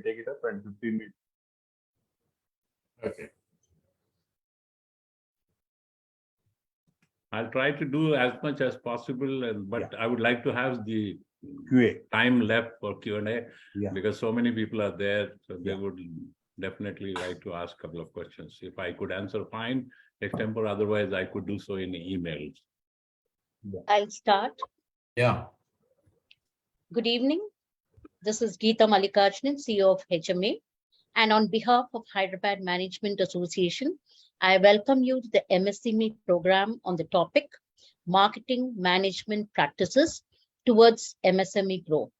take it up and 15 minutes. Okay. I'll try to do as much as possible, but I would like to have the QA. time left for Q&A Yeah. because so many people are there, so they would definitely like to ask a couple of questions. If I could answer, fine, extempore, otherwise I could do so in emails. I'll start. Yeah. Good evening. This is Geeta Mallikarjunan, CEO of HMA. And on behalf of Hyderabad Management Association, I welcome you to the MSME program on the topic, Marketing Management Practices Towards MSME Growth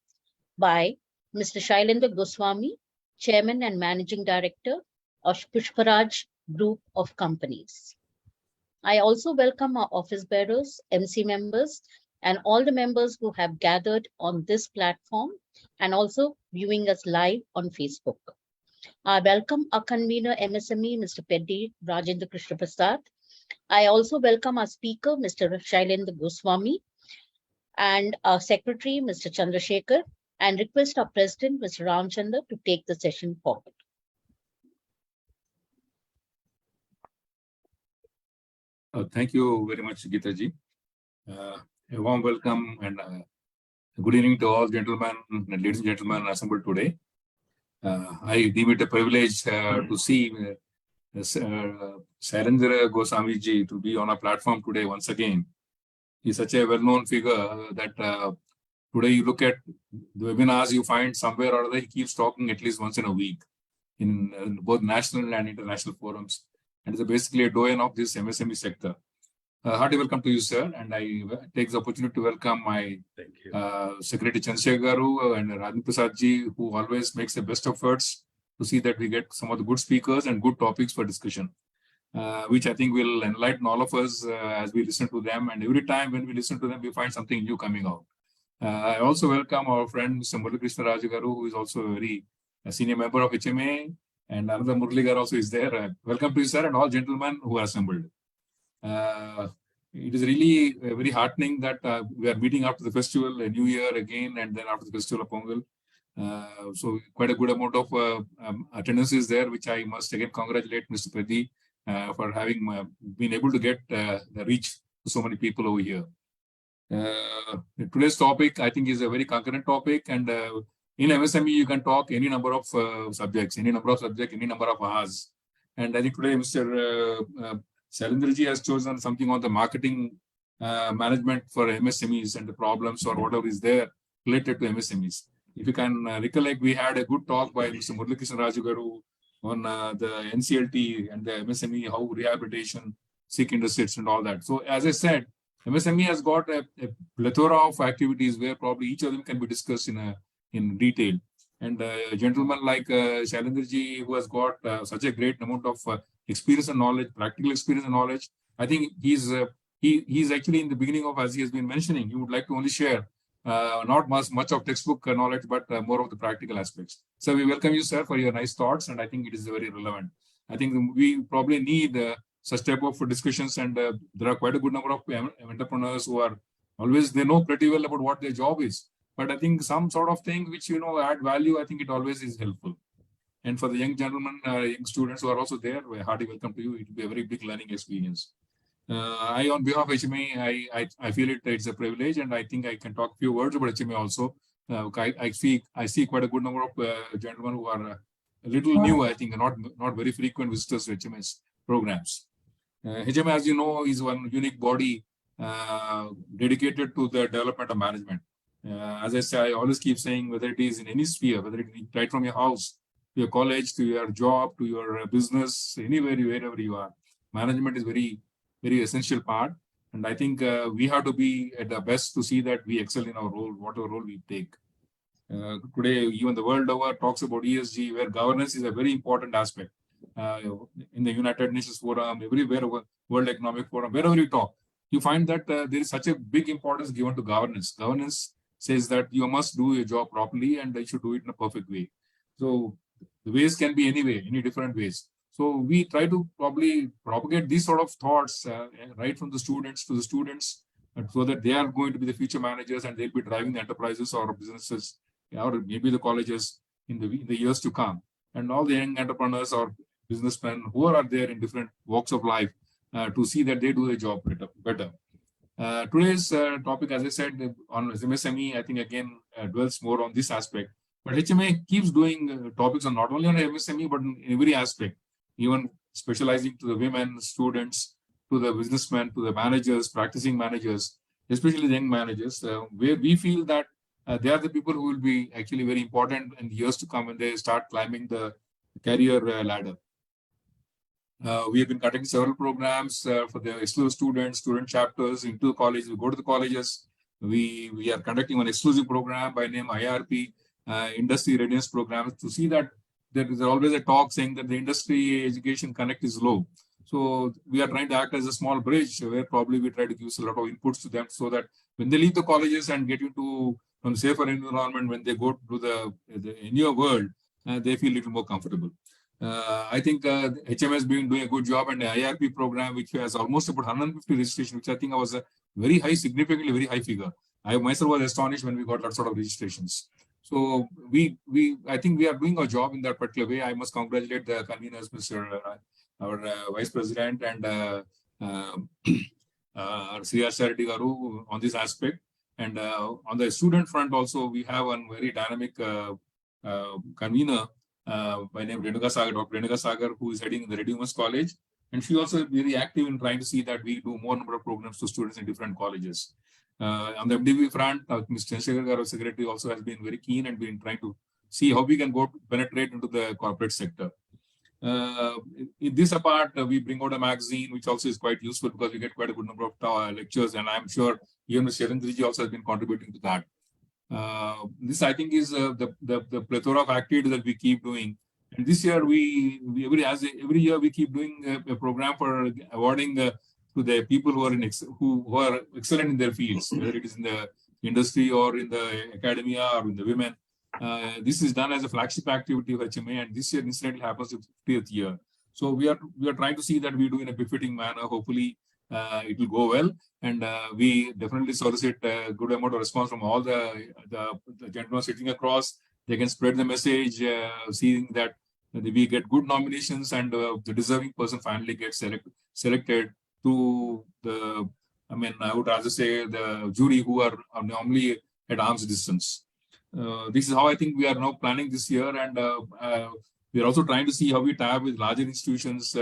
by Mr. Shailendra Goswami, Chairman and Managing Director of Pushparaj Group of Companies. I also welcome our office bearers, MC members, and all the members who have gathered on this platform and also viewing us live on Facebook. I welcome our convener MSME, Mr. Peddi Rajendra Krishna Prasad. I also welcome our speaker, Mr. Shailendra Goswami, and our secretary, Mr. Chandrasekhar, and request our president, Mr. Ramchandra, to take the session forward. Thank you very much, Geeta ji. A warm welcome and good evening to all gentlemen and ladies and gentlemen assembled today. I deem it a privilege to see Shailendra Goswami ji to be on our platform today once again. He's such a well-known figure that today you look at the webinars, you find somewhere or other he keeps talking at least once in a week in both national and international forums. And is basically a doyen of this MSME sector. Hearty welcome to you, sir. And I take the opportunity to welcome my Secretary Chandrasekhar Garu and Rajendra Prasad ji, who always makes the best efforts to see that we get some of the good speakers and good topics for discussion, which I think will enlighten all of us as we listen to them. And every time when we listen to them, we find something new coming out. I also welcome our friend, Mr. Murali Krishna Raju Garu, who is also a very senior member of HMA. And another Murali Garu also is there. Welcome to you, sir, and all gentlemen who are assembled. It is really very heartening that we are meeting after the festival, a new year again, and then after the festival of Pongal. So quite a good amount of attendance is there, which I must again congratulate Mr. Peddi for having been able to get the reach to so many people over here. Today's topic, I think, is a very concurrent topic, and in MSME, you can talk any number of subjects, any number of hours. And I think today, Mr. Shailendra ji has chosen something on the marketing management for MSMEs and the problems or whatever is there related to MSMEs. If you can recollect, we had a good talk by Mr. Murali Krishna Raju Garu on the NCLT and the MSME, how rehabilitation, Sikh industries and all that. So as I said, MSME has got a plethora of activities where probably each of them can be discussed in detail. And a gentleman like Shailendra ji, who has got such a great amount of experience and knowledge, practical experience and knowledge, I think he's actually in the beginning of, as he has been mentioning, he would like to only share not much of textbook knowledge, but more of the practical aspects. So we welcome you, sir, for your nice thoughts, and I think it is very relevant. I think we probably need such type of discussions, and there are quite a good number of entrepreneurs who are always, they know pretty well about what their job is. But I think some sort of thing which, add value, I think it always is helpful. And for the young gentlemen, young students who are also there, a hearty welcome to you. It will be a very big learning experience. On behalf of HMA, I feel it's a privilege, and I think I can talk a few words about HMA also. I see quite a good number of gentlemen who are a little new, I think, not very frequent visitors to HMA's programs. HMA, as you know, is one unique body dedicated to the development of management. As I say, I always keep saying, whether it is in any sphere, whether it is right from your house, to your college, to your job, to your business, anywhere, wherever you are, management is very, very essential part. And I think we have to be at the best to see that we excel in our role, whatever role we take. Today, even the world over talks about ESG, where governance is a very important aspect. In the United Nations Forum, everywhere, World Economic Forum, wherever you talk, you find that there is such a big importance given to governance. Governance says that you must do your job properly and you should do it in a perfect way. So the ways can be any different ways. So we try to probably propagate these sort of thoughts right from the students to the students, so that they are going to be the future managers and they'll be driving the enterprises or businesses or maybe the colleges. in the years to come. And all the young entrepreneurs or businessmen who are there in different walks of life to see that they do the job better. Today's topic, as I said, on MSME, I think again dwells more on this aspect. But HMA keeps doing topics on not only on MSME, but in every aspect, even specializing to the women, students, to the businessmen, to the managers, practicing managers, especially the young managers, where we feel that they are the people who will be actually very important in the years to come when they start climbing the career ladder. We have been conducting several programs for the exclusive students, student chapters into the college. We go to the colleges. We are conducting an exclusive program by name IRP, Industry Readiness Program, to see that there is always a talk saying that the industry education connect is low. So we are trying to act as a small bridge where probably we try to give a lot of inputs to them so that when they leave the colleges and get into a safer environment, when they go to the newer world, they feel a little more comfortable. I think HM has been doing a good job, and the IRP program, which has almost about 150 registration, which I think was a very high, significantly very high figure. I myself was astonished when we got that sort of registrations. So I think we are doing our job in that particular way. I must congratulate the conveners, Mr. Our Vice President and Sriyas Reddy Garu on this aspect. And on the student front also, we have a very dynamic convener by name Renuka Sagar, Dr. Renuka Sagar, who is heading the Reddy Women's College. And she also is very active in trying to see that we do more number of programs to students in different colleges. On the MDB front, Mr. Chandrasekhar, our secretary, also has been very keen and been trying to see how we can go penetrate into the corporate sector. In this apart, we bring out a magazine, which also is quite useful because we get quite a good number of lectures, and I'm sure even Mr. Sharendra ji also has been contributing to that. This, I think, is the plethora of activities that we keep doing. And this year, every year we keep doing a program for awarding to the people who are excellent in their fields, whether it is in the industry or in the academia or in the women. This is done as a flagship activity of HMA, and this year incidentally happens to the 50th year. So we are trying to see that we do in a befitting manner. Hopefully, it will go well, and we definitely solicit a good amount of response from all the gentlemen sitting across. They can spread the message, seeing that we get good nominations, and the deserving person finally gets selected to the. I mean, I would rather say the jury who are normally at arm's distance. This is how I think we are now planning this year, and we are also trying to see how we tie up with larger institutions.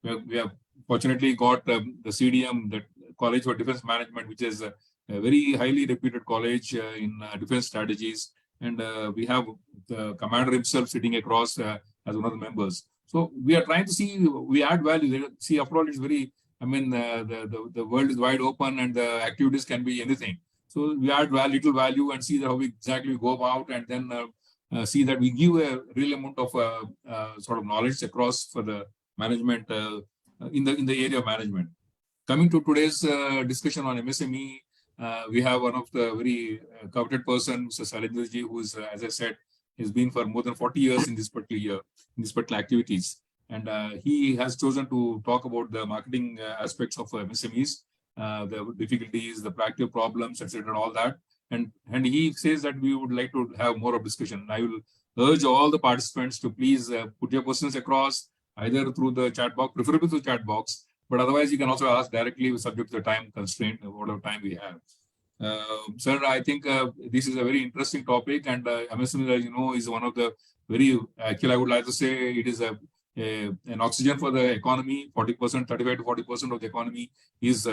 We have fortunately got the CDM, the College for Defense Management, which is a very highly reputed college in defense strategies, and we have the commander himself sitting across as one of the members. So we are trying to see we add value. See, after all, it's very. I mean, the world is wide open, and the activities can be anything. So we add little value and see how we exactly go about, and then see that we give a real amount of sort of knowledge across for the management in the area of management. Coming to today's discussion on MSME, we have one of the very coveted person, Mr. Shalendra ji, who is, as I said, has been for more than 40 years in this particular year, in these particular activities. And he has chosen to talk about the marketing aspects of MSMEs, the difficulties, the practical problems, etc., all that. And he says that we would like to have more of discussion. I will urge all the participants to please put your questions across, either through the chat box, preferably through chat box, but otherwise you can also ask directly subject to the time constraint, whatever time we have. Sir, I think this is a very interesting topic, and MSME, as you know, is one of the very, actually I would like to say it is an oxygen for the economy. 40%, 35 to 40% of the economy is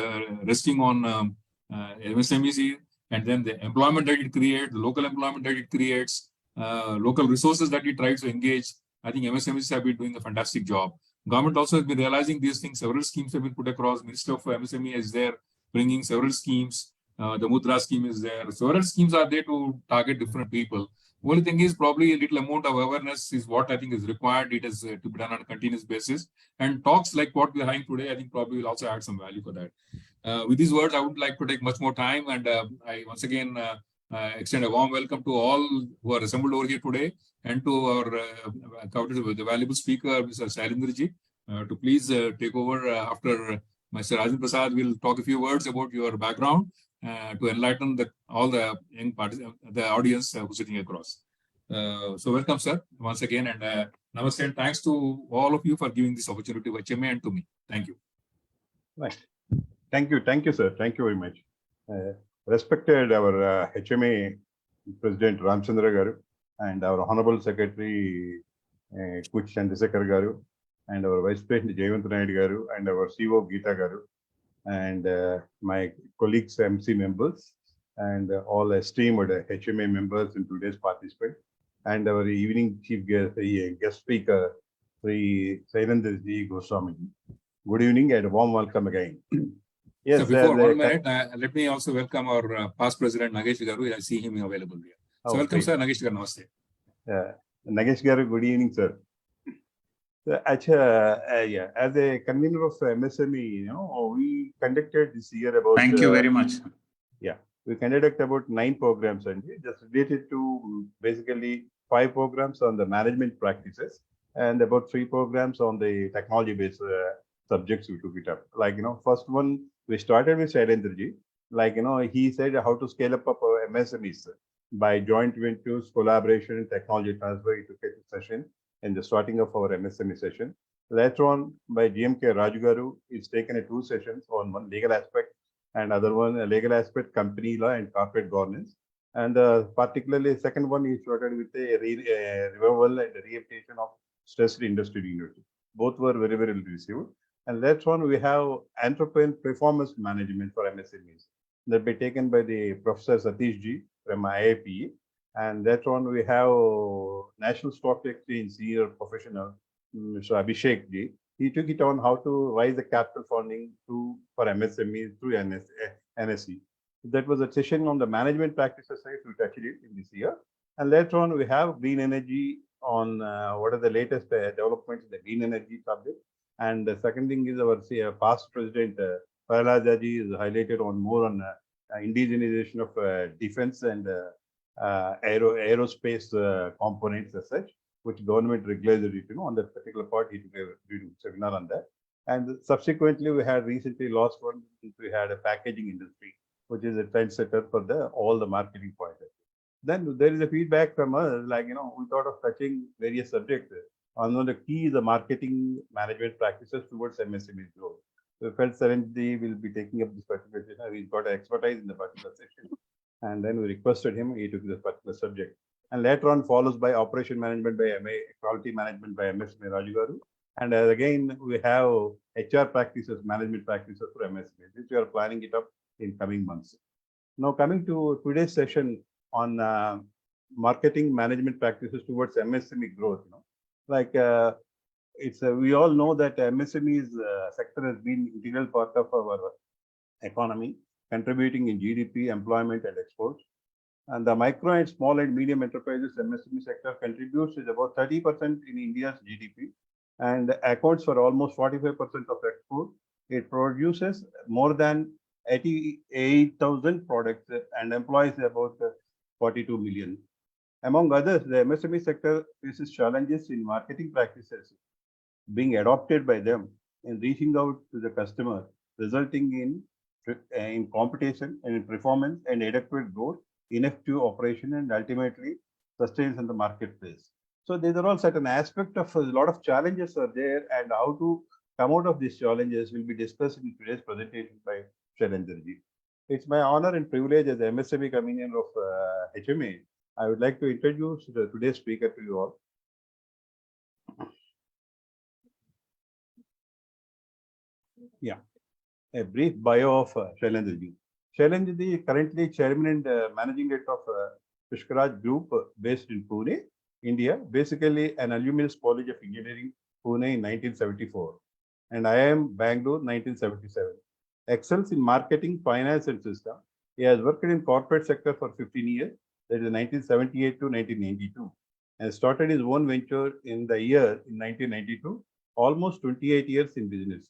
resting on MSMEs, and then the employment that it creates, the local employment that it creates, local resources that it tries to engage. I think MSMEs have been doing a fantastic job. Government also has been realizing these things. Several schemes have been put across. Minister of MSME is there, bringing several schemes. The Mudra scheme is there. Several schemes are there to target different people. Only thing is probably a little amount of awareness is what I think is required. It is to be done on a continuous basis. And talks like what we're having today, I think probably will also add some value for that. With these words, I would like to take much more time. And I once again extend a warm welcome to all who are assembled over here today, and to our the valuable speaker, Mr. Shalendra ji, to please take over after Mr. Rajendra Prasad will talk a few words about your background to enlighten all the young the audience who's sitting across. So welcome, sir, once again, and namaste, and thanks to all of you for giving this opportunity to HMA and to me. Thank you. Right. Thank you, sir. Thank you very much. Respected our HMA President Ramchandra Garu and our Honorable Secretary Kuch Chandrasekhar Garu and our Vice President Jayant Naidu Garu and our CEO Geeta Garu and my colleagues, MC members and all esteemed HMA members and today's participants and our evening chief guest speaker, Sri Sainandraji Goswami. Good evening and a warm welcome again. Yes, so before 1 minute, let me also welcome our past president Nagesh Garu. I see him available here. So welcome, sir. Nagesh Garu, namaste. Nagesh Garu, good evening, sir. So, as a convener of MSME, we conducted this year about. Thank you very much. Yeah, we conducted about 9 programs and just related to basically 5 programs on the management practices and about 3 programs on the technology-based subjects we took it up. Like, first one, we started with Sailendra. Like, he said how to scale up our MSMEs by joint ventures, collaboration, and technology transfer. He took a session in the starting of our MSME session. Later on, by GMK Rajugaru, he's taken 2 sessions on one legal aspect and other one a legal aspect, company law and corporate governance. And particularly, second one, he started with a revival and rehabilitation of stressed industry units. Both were very, very received. And later on, we have entrepreneur performance management for MSMEs that be taken by the Professor Satish Ji from IIP. And later on, we have National Stock Exchange senior professional, Mr. Abhishek Ji. He took it on how to raise the capital funding for MSMEs through NSE. That was a session on the management practices side. We touched it in this year. And later on, we have green energy on what are the latest developments in the green energy subject. And the second thing is our past president, Paralajaji, is highlighted on more on indigenization of defense and aerospace components as such, which government regulated it, on that particular part. He took a seminar on that. And subsequently, we had recently last one, we had a packaging industry, which is a trendsetter for all the marketing point. Then there is a feedback from us, like, we thought of touching various subjects. One of the key is the marketing management practices towards MSME growth. So we felt Saranji will be taking up this particular session. He's got expertise in the particular section. And then we requested him, he took this particular subject. And later on follows by operation management by MA, quality management by MSME Rajugaru. And again, we have HR practices, management practices for MSME, which we are planning it up in coming months. Now coming to today's session on marketing management practices towards MSME growth, like we all know that MSMEs sector has been integral part of our economy, contributing in GDP, employment, and exports. And the micro and small and medium enterprises MSME sector contributes is about 30% in India's GDP and accounts for almost 45% of export. It produces more than 88,000 products and employs about 42 million. Among others, the MSME sector faces challenges in marketing practices being adopted by them in reaching out to the customer, resulting in competition and in performance and adequate growth, ineffective operation, and ultimately sustains in the marketplace. So these are all certain aspects of a lot of challenges are there, and how to come out of these challenges will be discussed in today's presentation by Shailendraji. It's my honor and privilege as the MSME convener of HMA. I would like to introduce today's speaker to you all. Yeah, a brief bio of Shailendraji. Shailendraji is currently chairman and managing director of Pushkaraj Group based in Pune, India. Basically, an alumnus College of Engineering, Pune in 1974, and IIM Bangalore 1977. Excels in marketing, finance, and system. He has worked in corporate sector for 15 years, that is 1978 to 1992, and started his own venture in the year in 1992. Almost 28 years in business.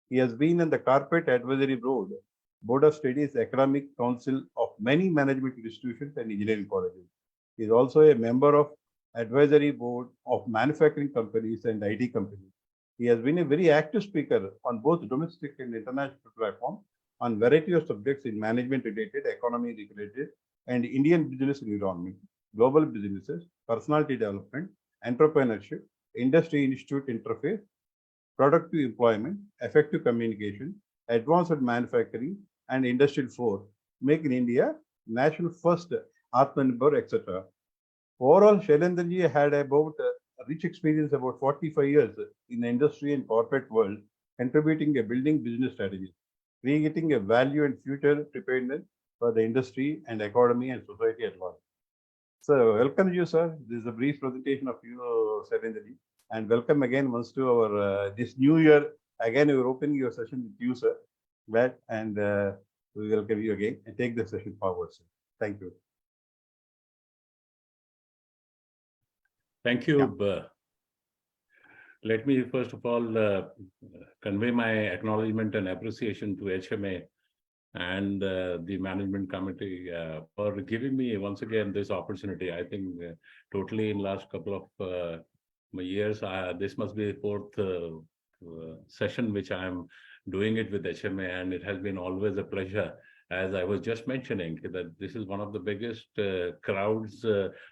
He has been in the corporate advisory board of studies, economic council of many management institutions and engineering colleges. He is also a member of advisory board of manufacturing companies and IT companies. He has been a very active speaker on both domestic and international platforms on variety of subjects in management related, economy related, and Indian business environment. global businesses, personality development, entrepreneurship, industry institute interface, productive employment, effective communication, advanced manufacturing, and industrial force, make in India, national first, Atmanirbhar, etc. Overall, Shailendraji had about a rich experience about 45 years in the industry and corporate world, contributing a building business strategy, creating a value and future preparedness for the industry and economy and society at large. So, welcome you, sir. This is a brief presentation of you, Shailendraji, and welcome again once to our this new year. Again, we're opening your session with you, sir. Glad and we welcome you again and take the session forward, sir. Thank you. Thank you. Let me first of all convey my acknowledgement and appreciation to HMA and the management committee for giving me once again this opportunity. I think totally in last couple of years, this must be the fourth session which I am doing it with HMA, and it has been always a pleasure. As I was just mentioning, that this is one of the biggest crowds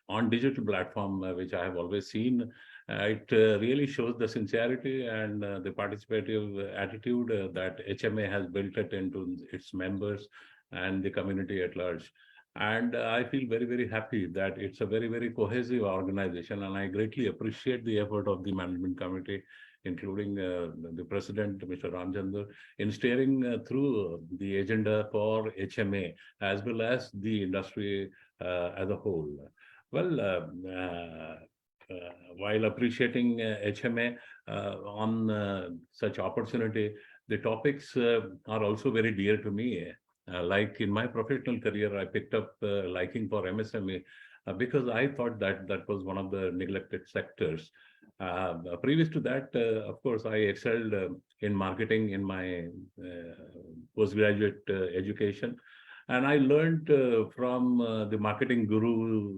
on digital platform which I have always seen. It really shows the sincerity and the participative attitude that HMA has built it into its members and the community at large. And I feel very, very happy that it's a very, very cohesive organization, and I greatly appreciate the effort of the management committee, including the president, Mr. Ramchandra, in steering through the agenda for HMA as well as the industry as a whole. Well, while appreciating HMA on such opportunity, the topics are also very dear to me. Like in my professional career, I picked up liking for MSME because I thought that that was one of the neglected sectors. Previous to that, of course, I excelled in marketing in my postgraduate education. And I learned from the marketing guru,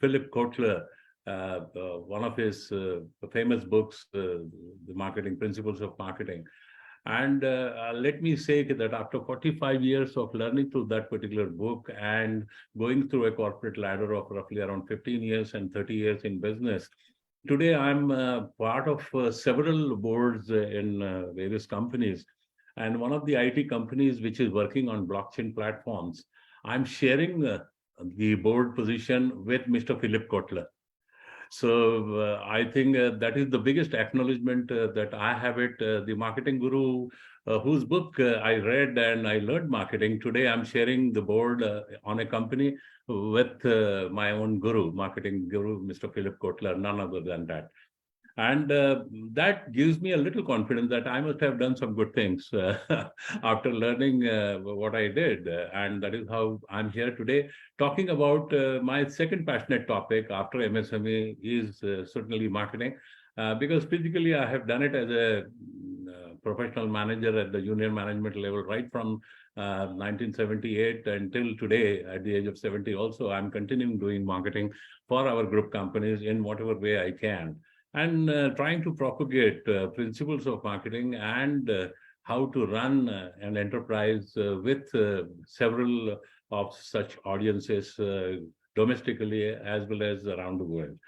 Philip Kotler, one of his famous books, The Marketing Principles of Marketing. And let me say that after 45 years of learning through that particular book and going through a corporate ladder of roughly around 15 years and 30 years in business, today I'm part of several boards in various companies. And one of the IT companies which is working on blockchain platforms, I'm sharing the board position with Mr. Philip Kotler. So I think that is the biggest acknowledgement that I have it. The marketing guru, whose book I read and I learned marketing. Today I'm sharing the board on a company with my own guru, marketing guru, Mr. Philip Kotler, none other than that. And that gives me a little confidence that I must have done some good things after learning what I did. And that is how I'm here today talking about my second passionate topic after MSME is certainly marketing. Because physically I have done it as a professional manager at the junior management level right from 1978 until today at the age of 70 also. I'm continuing doing marketing for our group companies in whatever way I can. And trying to propagate principles of marketing and how to run an enterprise with several of such audiences domestically as well as around the world.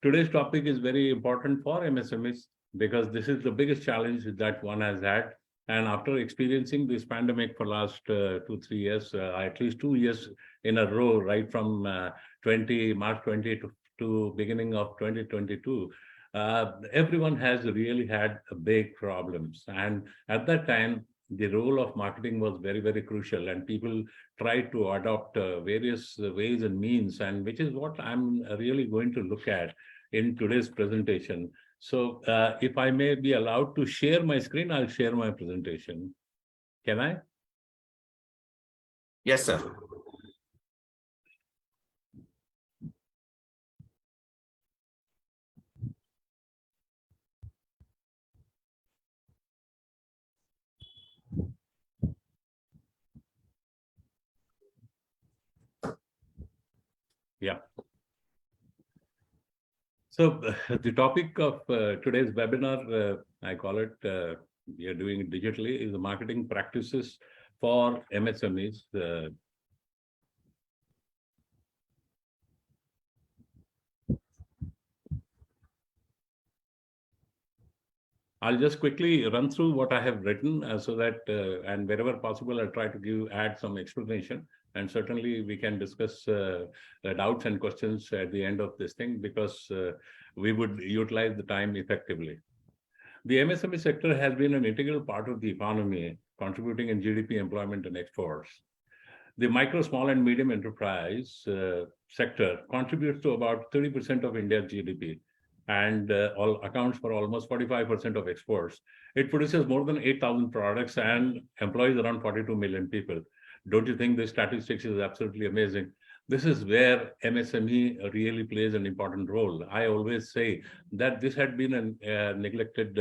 Today's topic is very important for MSMEs because this is the biggest challenge that one has had. And after experiencing this pandemic for last 2-3 years, at least 2 years in a row, right from March 20 to beginning of 2022, everyone has really had big problems. And at that time, the role of marketing was very, very crucial, and people tried to adopt various ways and means, and which is what I'm really going to look at in today's presentation. So if I may be allowed to share my screen, I'll share my presentation. Can I? Yes, sir. Yeah. So the topic of today's webinar, I call it, we are doing it digitally, is the marketing practices for MSMEs. I'll just quickly run through what I have written so that, and wherever possible, I'll try to add some explanation. And certainly we can discuss the doubts and questions at the end of this thing, because we would utilize the time effectively. The MSME sector has been an integral part of the economy, contributing in GDP, employment, and exports. The micro, small, and medium enterprise sector contributes to about 30% of India's GDP and accounts for almost 45% of exports. It produces more than 8,000 products and employs around 42 million people. Don't you think this statistics is absolutely amazing? This is where MSME really plays an important role. I always say that this had been a neglected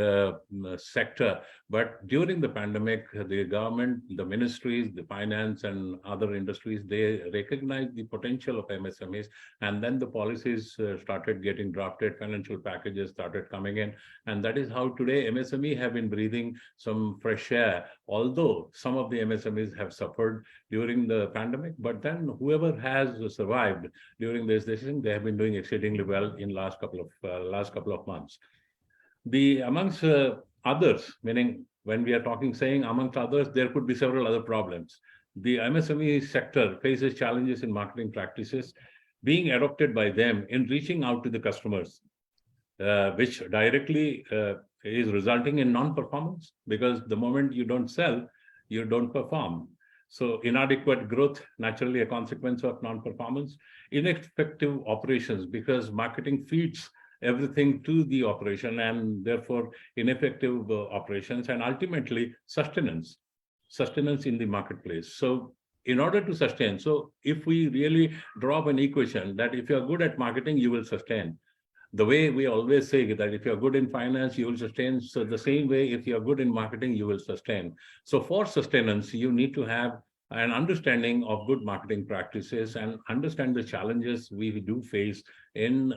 sector, but during the pandemic, the government, the ministries, the finance and other industries, they recognized the potential of MSMEs, and then the policies started getting drafted, financial packages started coming in, and that is how today MSME have been breathing some fresh air, although some of the MSMEs have suffered during the pandemic, but then whoever has survived during this decision, they have been doing exceedingly well in last couple of months. The amongst others, meaning when we are saying amongst others, there could be several other problems. The MSME sector faces challenges in marketing practices being adopted by them in reaching out to the customers, which directly is resulting in non-performance, because the moment you don't sell, you don't perform. So inadequate growth, naturally a consequence of non-performance. Ineffective operations, because marketing feeds everything to the operation, and therefore ineffective operations, and ultimately sustenance in the marketplace. So in order to sustain, so if we really draw up an equation that if you're good at marketing, you will sustain. The way we always say that if you're good in finance, you will sustain. So the same way, if you're good in marketing, you will sustain. So for sustenance, you need to have an understanding of good marketing practices and understand the challenges we do face in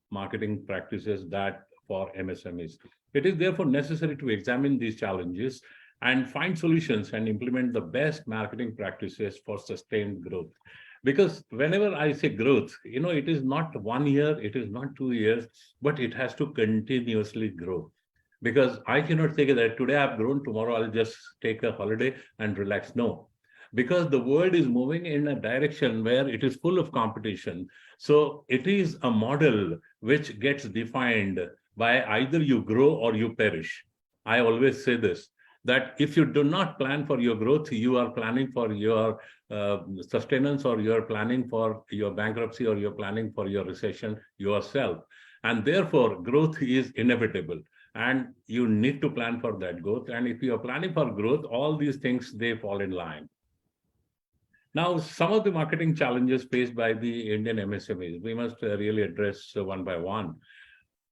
marketing practices that for MSMEs. It is therefore necessary to examine these challenges and find solutions and implement the best marketing practices for sustained growth. Because whenever I say growth, it is not 1 year, it is not 2 years, but it has to continuously grow. Because I cannot say that today I've grown, tomorrow I'll just take a holiday and relax. No, because the world is moving in a direction where it is full of competition. So it is a model which gets defined by either you grow or you perish. I always say this, that if you do not plan for your growth, you are planning for your sustenance, or you're planning for your bankruptcy, or you're planning for your recession yourself. And therefore, growth is inevitable. And you need to plan for that growth. And if you are planning for growth, all these things, they fall in line. Now, some of the marketing challenges faced by the Indian MSMEs, we must really address one by one.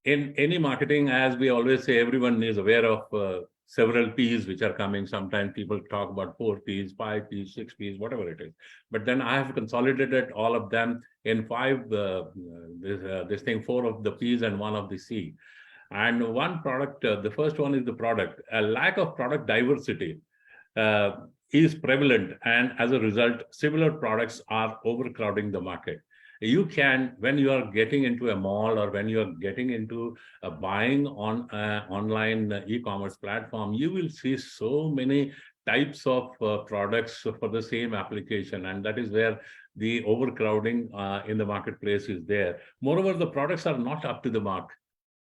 In any marketing, as we always say, everyone is aware of several P's which are coming. Sometimes people talk about 4 P's, 5 P's, 6 P's, whatever it is. But then I have consolidated all of them in 5, 4 of the P's and 1 of the C. And one product, the first one is the product. A lack of product diversity is prevalent, and as a result, similar products are overcrowding the market. You can, when you are getting into a mall, or when you are getting into buying on online e-commerce platform, you will see so many types of products for the same application, and that is where the overcrowding in the marketplace is there. Moreover, the products are not up to the mark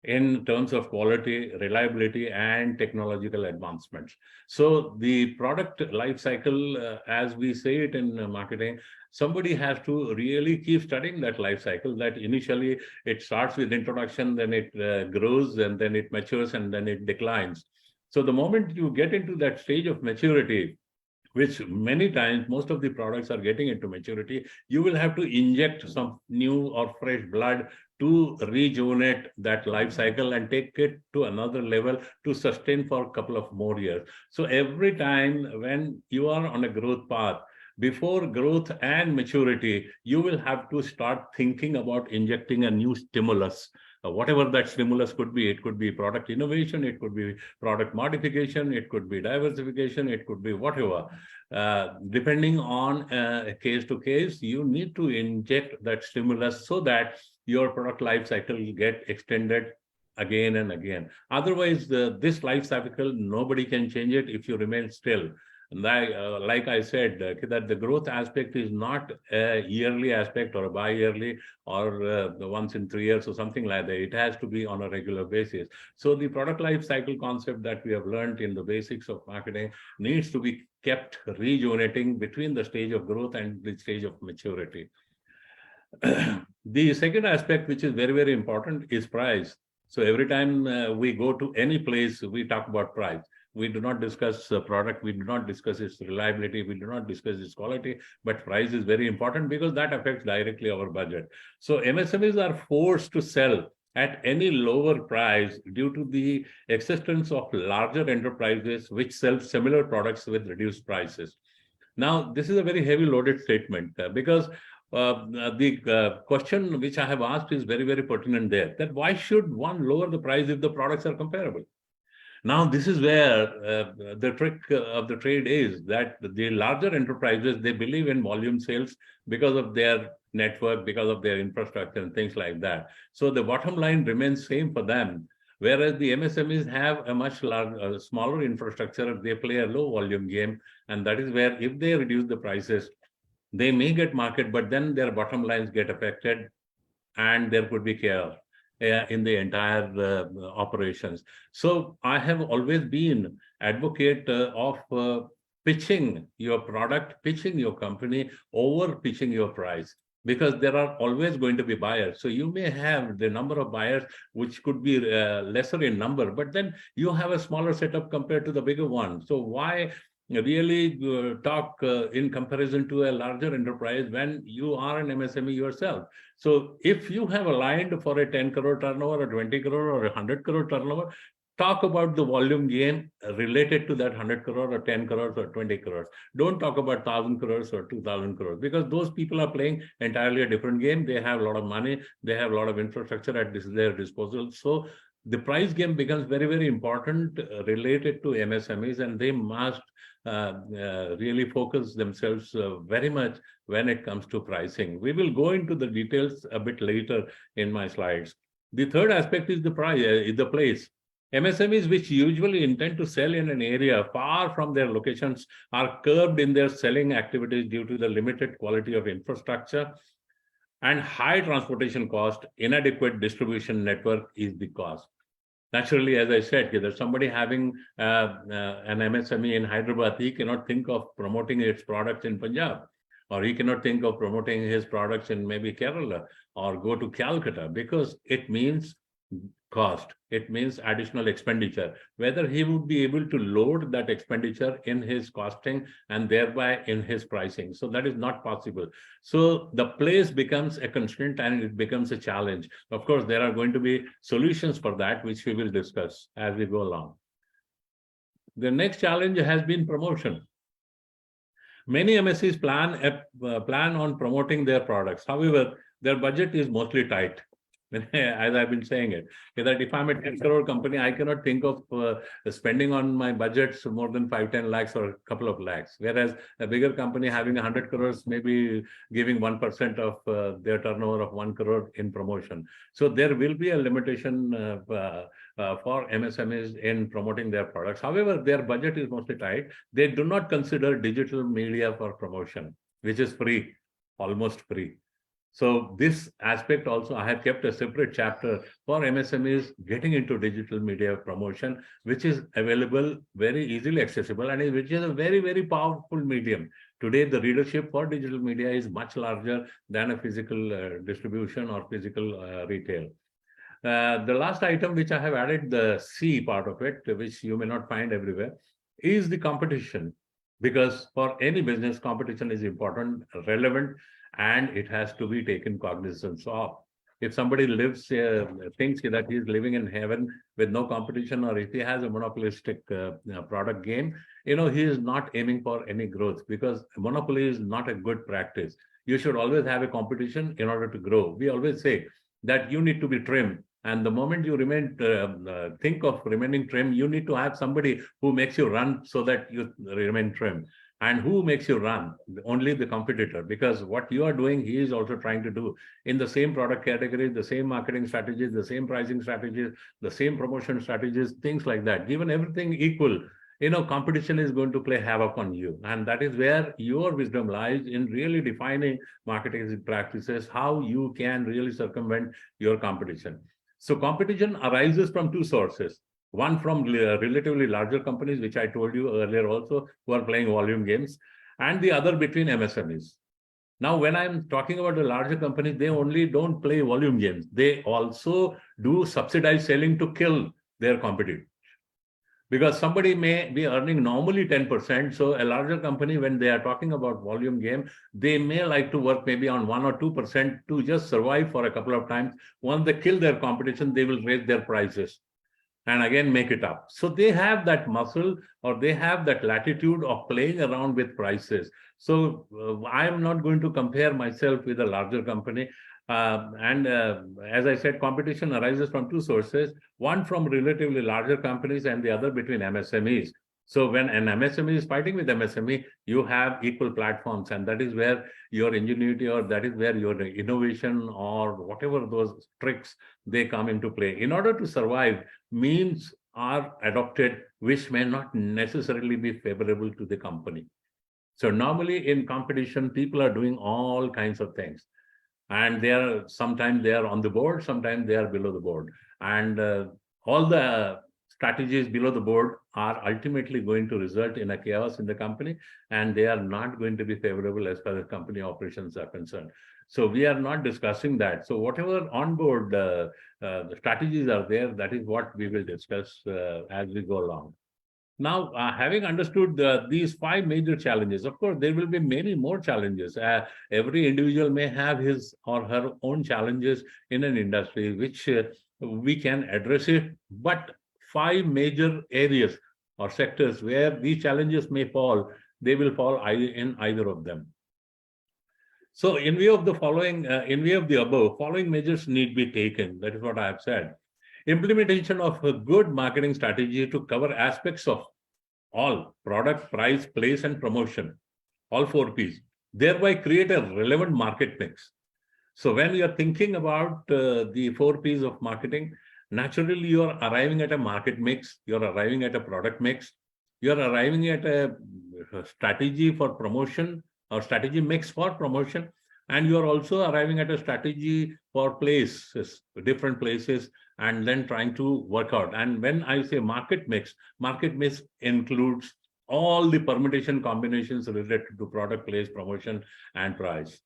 in terms of quality, reliability, and technological advancements. So the product life cycle, as we say it in marketing, somebody has to really keep studying that life cycle, that initially it starts with introduction, then it grows, and then it matures, and then it declines. So the moment you get into that stage of maturity, which many times most of the products are getting into maturity, you will have to inject some new or fresh blood to rejuvenate that life cycle and take it to another level to sustain for a couple of more years. So every time when you are on a growth path, before growth and maturity, you will have to start thinking about injecting a new stimulus. Whatever that stimulus could be, it could be product innovation, it could be product modification, it could be diversification, it could be whatever. Depending on case to case, you need to inject that stimulus so that your product life cycle will get extended again and again. Otherwise, this life cycle, nobody can change it if you remain still. And like I said, that the growth aspect is not a yearly aspect or a bi-yearly or once in 3 years or something like that. It has to be on a regular basis. So the product life cycle concept that we have learned in the basics of marketing needs to be kept rejuvenating between the stage of growth and the stage of maturity. The second aspect, which is very, very important, is price. So every time we go to any place, we talk about price. We do not discuss the product. We do not discuss its reliability. We do not discuss its quality. But price is very important because that affects directly our budget. So MSMEs are forced to sell at any lower price due to the existence of larger enterprises which sell similar products with reduced prices. Now, this is a very heavy loaded statement because the question which I have asked is very, very pertinent there, that why should one lower the price if the products are comparable? Now, this is where the trick of the trade is, that the larger enterprises, they believe in volume sales because of their network, because of their infrastructure and things like that. So the bottom line remains same for them. Whereas the MSMEs have a much larger, smaller infrastructure, they play a low volume game. And that is where if they reduce the prices, they may get market, but then their bottom lines get affected and there could be chaos in the entire operations. So I have always been advocate of pitching your product, pitching your company over pitching your price, because there are always going to be buyers. So you may have the number of buyers which could be lesser in number, but then you have a smaller setup compared to the bigger one. So why really talk in comparison to a larger enterprise when you are an MSME yourself? So if you have aligned for a 10 crore turnover, or 20 crore, or 100 crore turnover, talk about the volume gain related to that 100 crore or 10 crores or 20 crores. Don't talk about 1,000 crores or 2,000 crores, because those people are playing entirely a different game. They have a lot of money. They have a lot of infrastructure at their disposal. So the price game becomes very, very important related to MSMEs, and they must really focus themselves very much when it comes to pricing. We will go into the details a bit later in my slides. The third aspect is the price, the place. MSMEs, which usually intend to sell in an area far from their locations, are curbed in their selling activities due to the limited quality of infrastructure and high transportation cost. Inadequate distribution network is the cause. Naturally, as I said, there's somebody having an MSME in Hyderabad, he cannot think of promoting its products in Punjab, or he cannot think of promoting his products in maybe Kerala or go to Calcutta, because it means cost. It means additional expenditure. Whether he would be able to load that expenditure in his costing and thereby in his pricing. So that is not possible. So the place becomes a constraint and it becomes a challenge. Of course, there are going to be solutions for that, which we will discuss as we go along. The next challenge has been promotion. Many MSCs plan on promoting their products. However, their budget is mostly tight. As I've been saying it, that if I'm a 10 crore company, I cannot think of spending on my budgets more than 5-10 lakhs or a couple of lakhs. Whereas a bigger company having 100 crores, maybe giving 1% of their turnover of 1 crore in promotion. So there will be a limitation for MSMEs in promoting their products. However, their budget is mostly tight. They do not consider digital media for promotion, which is free, almost free. So this aspect also, I have kept a separate chapter for MSMEs getting into digital media promotion, which is available, very easily accessible, and which is a very, very powerful medium. Today, the readership for digital media is much larger than a physical distribution or physical retail. The last item which I have added, the C part of it, which you may not find everywhere, is the competition. Because for any business, competition is important, relevant, and it has to be taken cognizance of. If somebody thinks that he is living in heaven with no competition, or if he has a monopolistic product game, he is not aiming for any growth, because monopoly is not a good practice. You should always have a competition in order to grow. We always say that you need to be trim. And the moment you think of remaining trim, you need to have somebody who makes you run so that you remain trim. And who makes you run? Only the competitor, because what you are doing, he is also trying to do in the same product category, the same marketing strategies, the same pricing strategies, the same promotion strategies, things like that. Given everything equal, competition is going to play havoc on you. And that is where your wisdom lies, in really defining marketing practices, how you can really circumvent your competition. So competition arises from two sources. One from relatively larger companies, which I told you earlier also, who are playing volume games, and the other between MSMEs. Now, when I'm talking about the larger companies, they only don't play volume games. They also do subsidized selling to kill their competitors. Because somebody may be earning normally 10%. So a larger company, when they are talking about volume game, they may like to work maybe on 1 or 2% to just survive for a couple of times. Once they kill their competition, they will raise their prices and again make it up. So they have that muscle, or they have that latitude of playing around with prices. So I'm not going to compare myself with a larger company. As I said, competition arises from two sources, one from relatively larger companies and the other between MSMEs. So when an MSME is fighting with MSME, you have equal platforms, and that is where your ingenuity, or that is where your innovation, or whatever those tricks, they come into play. In order to survive, means are adopted which may not necessarily be favorable to the company. So normally in competition, people are doing all kinds of things. And sometimes they are on the board, sometimes they are below the board. And all the strategies below the board are ultimately going to result in a chaos in the company, and they are not going to be favorable as far as company operations are concerned. So we are not discussing that. So whatever onboard the strategies are there, that is what we will discuss as we go along. Now, having understood these 5 major challenges, of course, there will be many more challenges. Every individual may have his or her own challenges in an industry, which we can address it. But 5 major areas or sectors where these challenges may fall, they will fall in either of them. So in view of the above, following measures need be taken. That is what I have said. Implementation of a good marketing strategy to cover aspects of all: product, price, place, and promotion, all 4 Ps, thereby create a relevant market mix. So when you are thinking about the 4 Ps of marketing, naturally you are arriving at a market mix, you're arriving at a product mix, you're arriving at a strategy for promotion or strategy mix for promotion, and you're also arriving at a strategy for places, different places, and then trying to work out. And when I say market mix includes all the permutation combinations related to product, place, promotion, and price.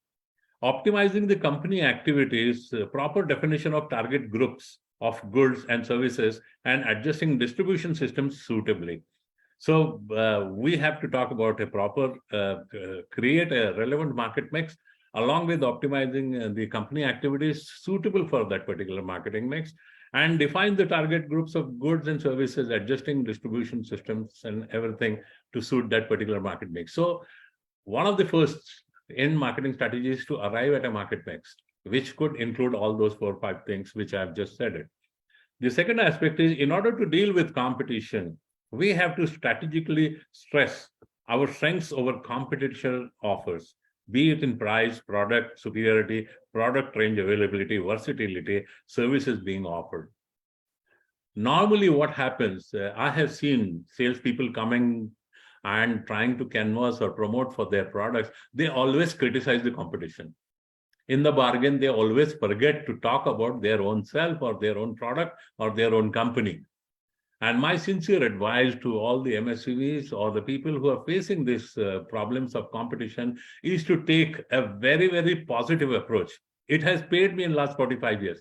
Optimizing the company activities, proper definition of target groups of goods and services, and adjusting distribution systems suitably. So we have to talk about a proper, create a relevant market mix, along with optimizing the company activities suitable for that particular marketing mix, and define the target groups of goods and services, adjusting distribution systems and everything to suit that particular market mix. So one of the first in marketing strategies to arrive at a market mix, which could include all those 4 or 5 things which I have just said it. The second aspect is, in order to deal with competition, we have to strategically stress our strengths over competition offers, be it in price, product superiority, product range availability, versatility, services being offered. Normally what happens, I have seen salespeople coming and trying to canvass or promote for their products. They always criticize the competition. In the bargain, they always forget to talk about their own self or their own product or their own company. And my sincere advice to all the MSMEs or the people who are facing these problems of competition is to take a very, very positive approach. It has paid me in the last 45 years.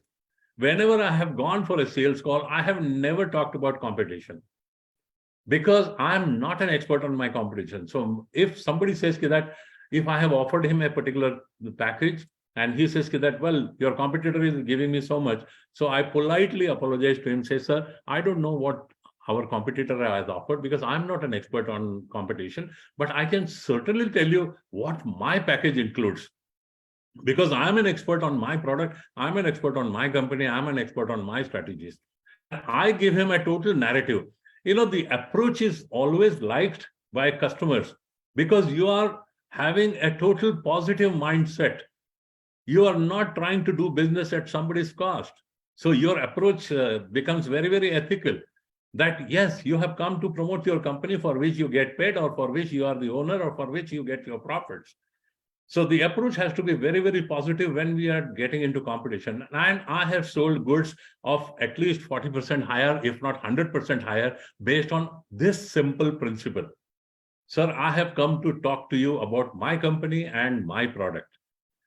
Whenever I have gone for a sales call, I have never talked about competition, because I'm not an expert on my competition. So if somebody says that, if I have offered him a particular package and he says that, well, your competitor is giving me so much, so I politely apologize to him, say, sir, I don't know what our competitor has offered, because I'm not an expert on competition, but I can certainly tell you what my package includes. Because I'm an expert on my product, I'm an expert on my company, I'm an expert on my strategies. I give him a total narrative. The approach is always liked by customers because you are having a total positive mindset. You are not trying to do business at somebody's cost. So your approach becomes very, very ethical. That yes, you have come to promote your company for which you get paid, or for which you are the owner, or for which you get your profits. So the approach has to be very, very positive when we are getting into competition. And I have sold goods of at least 40% higher, if not 100% higher, based on this simple principle. Sir, I have come to talk to you about my company and my product.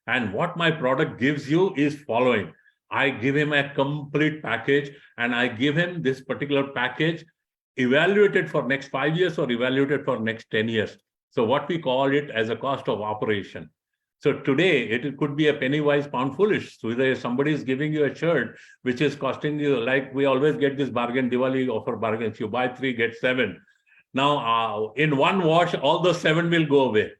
And what my product gives you is following. I give him a complete package, and I give him this particular package evaluated for next 5 years or evaluated for next 10 years. So what we call it as a cost of operation. So today it could be a penny wise, pound foolish. So either somebody is giving you a shirt which is costing you, like we always get this bargain, Diwali offer bargains. You buy 3, get 7. Now in one wash, all those 7 will go away.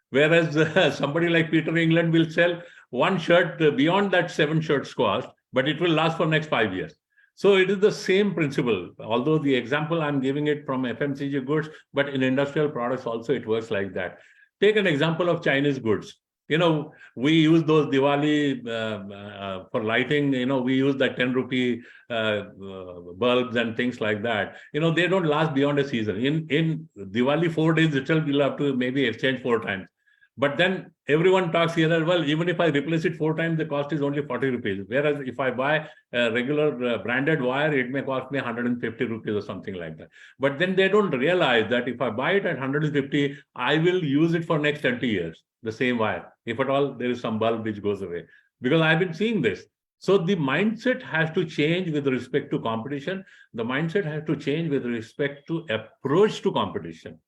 Whereas somebody like Peter England will sell one shirt beyond that 7 shirts cost, but it will last for next 5 years. So it is the same principle, although the example I'm giving it from FMCG goods, but in industrial products also it works like that. Take an example of Chinese goods. You know, we use those Diwali for lighting, you know, we use that 10 rupee bulbs and things like that. You know, they don't last beyond a season. In Diwali 4 days itself, you'll have to maybe exchange 4 times. But then everyone talks here as well, even if I replace it 4 times, the cost is only 40 rupees. Whereas if I buy a regular branded wire, it may cost me 150 rupees or something like that. But then they don't realize that if I buy it at 150, I will use it for next 20 years, the same wire. If at all, there is some bulb which goes away. Because I've been seeing this. So the mindset has to change with respect to competition. The mindset has to change with respect to approach to competition.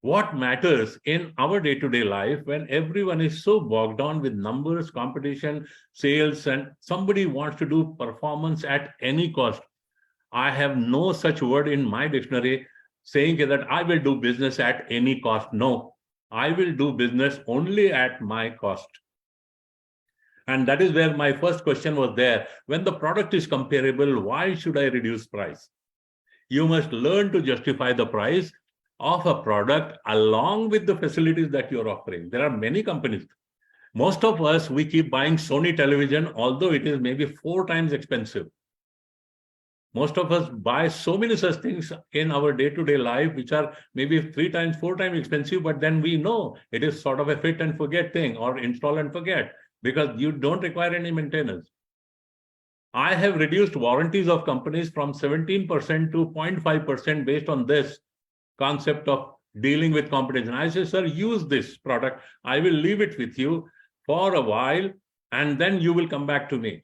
What matters in our day-to-day life when everyone is so bogged down with numbers, competition, sales, and somebody wants to do performance at any cost. I have no such word in my dictionary saying that I will do business at any cost. No, I will do business only at my cost. And that is where my first question was there. When the product is comparable, why should I reduce price? You must learn to justify the price of a product along with the facilities that you're offering. There are many companies. Most of us, we keep buying Sony television, although it is maybe 4 times expensive. Most of us buy so many such things in our day-to-day life, which are maybe 3 times, 4 times expensive, but then we know it is sort of a fit and forget thing, or install and forget, because you don't require any maintenance. I have reduced warranties of companies from 17% to 0.5% based on this concept of dealing with competition. I say, sir, use this product. I will leave it with you for a while, and then you will come back to me.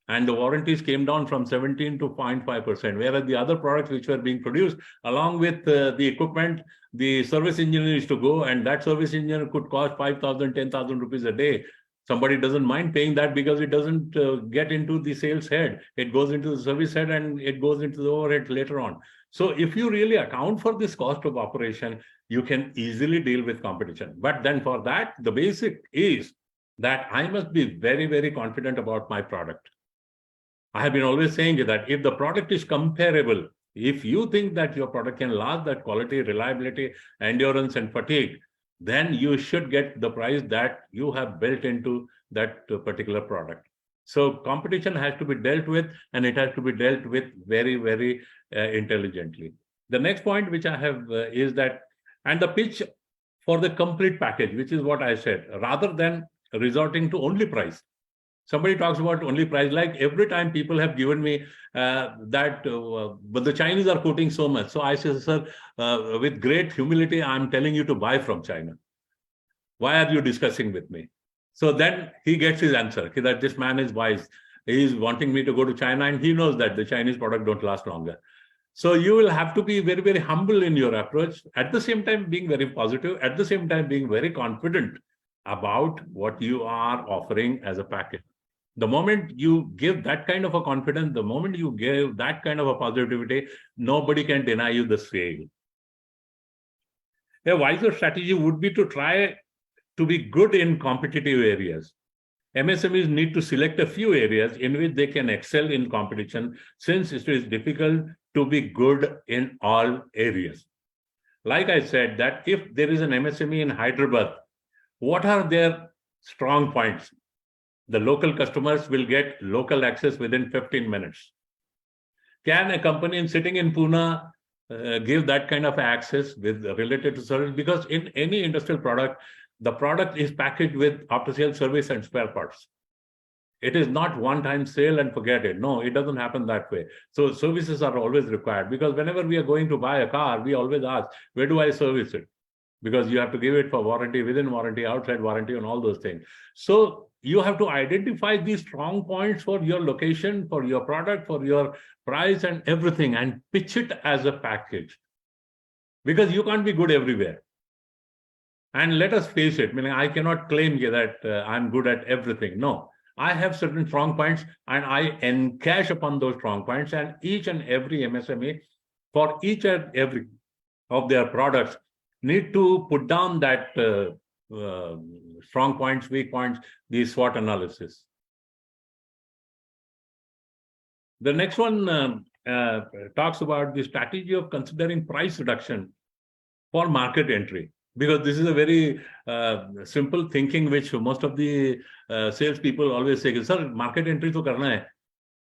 And the warranties came down from 17 to 0.5%, whereas the other products which were being produced, along with the equipment, the service engineer is to go, and that service engineer could cost 5,000, 10,000 rupees a day. Somebody doesn't mind paying that because it doesn't get into the sales head. It goes into the service head and it goes into the overhead later on. So if you really account for this cost of operation, you can easily deal with competition. But then for that, the basic is that I must be very, very confident about my product. I have been always saying that if the product is comparable, if you think that your product can last that quality, reliability, endurance, and fatigue, then you should get the price that you have built into that particular product. So competition has to be dealt with, and it has to be dealt with very, very intelligently. The next point which I have is that, and the pitch for the complete package, which is what I said, rather than resorting to only price. Somebody talks about only price, like every time people have given me but the Chinese are quoting so much. So I say, sir, with great humility, I'm telling you to buy from China. Why are you discussing with me? So then he gets his answer, that this man is wise. He is wanting me to go to China, and he knows that the Chinese product don't last longer. So you will have to be very, very humble in your approach, at the same time being very positive, at the same time being very confident about what you are offering as a package. The moment you give that kind of a confidence, the moment you give that kind of a positivity, nobody can deny you the sale. A wiser strategy would be to try to be good in competitive areas. MSMEs need to select a few areas in which they can excel in competition, since it is difficult to be good in all areas. Like I said, that if there is an MSME in Hyderabad, what are their strong points? The local customers will get local access within 15 minutes. Can a company sitting in Pune give that kind of access with related to service? Because in any industrial product, the product is packaged with after-sales service and spare parts. It is not one-time sale and forget it. No, it doesn't happen that way. So services are always required, because whenever we are going to buy a car, we always ask, where do I service it? Because you have to give it for warranty, within warranty, outside warranty, and all those things. So you have to identify these strong points for your location, for your product, for your price and everything, and pitch it as a package. Because you can't be good everywhere. And let us face it, meaning I cannot claim that I'm good at everything. No, I have certain strong points and I encash upon those strong points, and each and every MSME for each and every of their products need to put down that strong points, weak points, the SWOT analysis. The next one talks about the strategy of considering price reduction for market entry, because this is a very simple thinking which most of the sales people always say, sir, market entry to karna hai,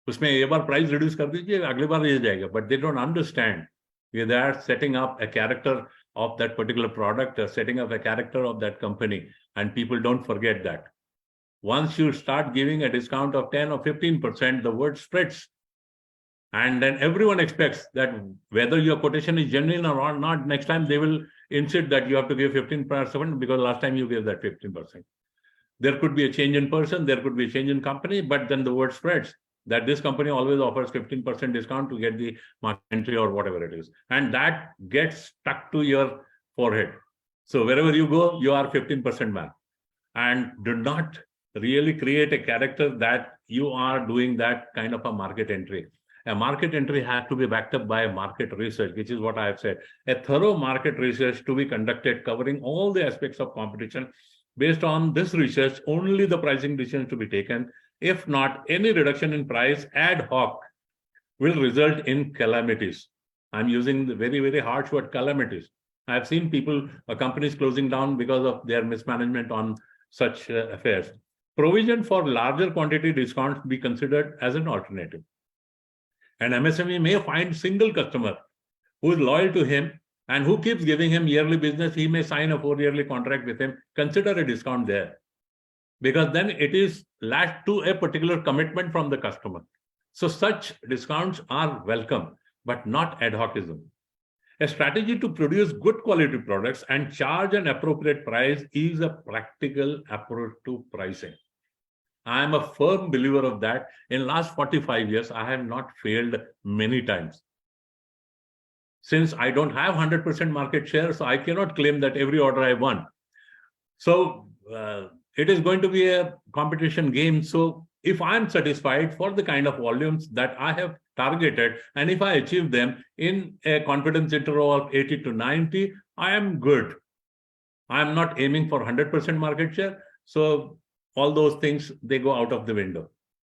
usme एक बार price reduce कर दीजिए, अगली बार ये जाएगा. But they don't understand. They are setting up a character of that particular product, or setting up a character of that company, and people don't forget that. Once you start giving a discount of 10 or 15%, the word spreads. And then everyone expects that whether your quotation is genuine or not, next time they will insist that you have to give 15% because last time you gave that 15%. There could be a change in person, there could be a change in company, but then the word spreads that this company always offers 15% discount to get the market entry or whatever it is. And that gets stuck to your forehead. So wherever you go, you are 15% man. And do not really create a character that you are doing that kind of a market entry. A market entry has to be backed up by market research, which is what I have said. A thorough market research to be conducted covering all the aspects of competition. Based on this research, only the pricing decisions to be taken. If not, any reduction in price ad hoc will result in calamities. I'm using the very, very harsh word, calamities. I've seen people, companies closing down because of their mismanagement on such affairs. Provision for larger quantity discounts be considered as an alternative. An MSME may find single customer who is loyal to him and who keeps giving him yearly business. He may sign a 4-yearly contract with him. Consider a discount there, because then it is latched to a particular commitment from the customer. So such discounts are welcome, but not ad hocism. A strategy to produce good quality products and charge an appropriate price is a practical approach to pricing. I am a firm believer of that. In last 45 years, I have not failed many times. Since I don't have 100% market share, so I cannot claim that every order I won. So it is going to be a competition game. So if I'm satisfied for the kind of volumes that I have targeted, and if I achieve them in a confidence interval of 80 to 90, I am good. I'm not aiming for 100% market share. So all those things, they go out of the window.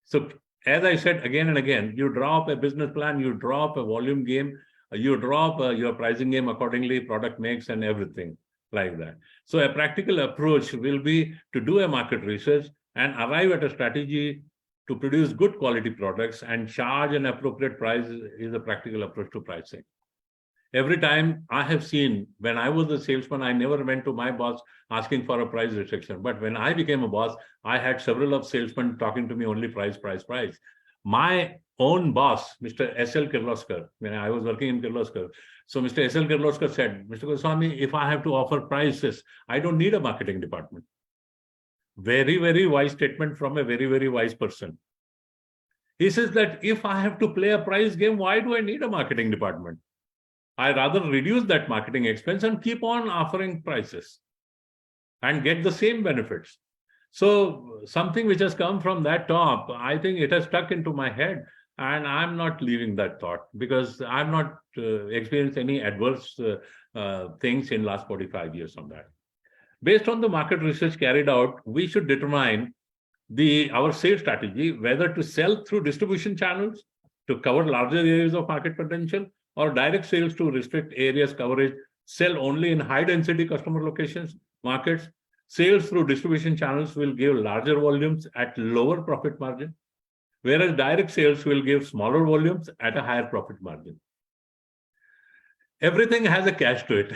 So as I said again and again, you draw up a business plan, you draw up a volume game, you draw up your pricing game accordingly, product mix and everything like that. So a practical approach will be to do a market research and arrive at a strategy to produce good quality products and charge an appropriate price is a practical approach to pricing. Every time I have seen, when I was a salesman, I never went to my boss asking for a price restriction. But when I became a boss, I had several of salesmen talking to me only price, price, price. My own boss, Mr. S.L. Kirloskar, when I was working in Kirloskar. So Mr. S.L. Kirloskar said, Mr. Goswami, if I have to offer prices, I don't need a marketing department. Very, very wise statement from a very, very wise person. He says that if I have to play a price game, why do I need a marketing department? I rather reduce that marketing expense and keep on offering prices and get the same benefits. So something which has come from that top, I think it has stuck into my head and I'm not leaving that thought because I've not experienced any adverse things in last 45 years on that. Based on the market research carried out, we should determine our sales strategy, whether to sell through distribution channels to cover larger areas of market potential or direct sales to restrict areas coverage sell only in high density customer locations, markets. Sales through distribution channels will give larger volumes at lower profit margin, whereas direct sales will give smaller volumes at a higher profit margin. Everything has a cash to it.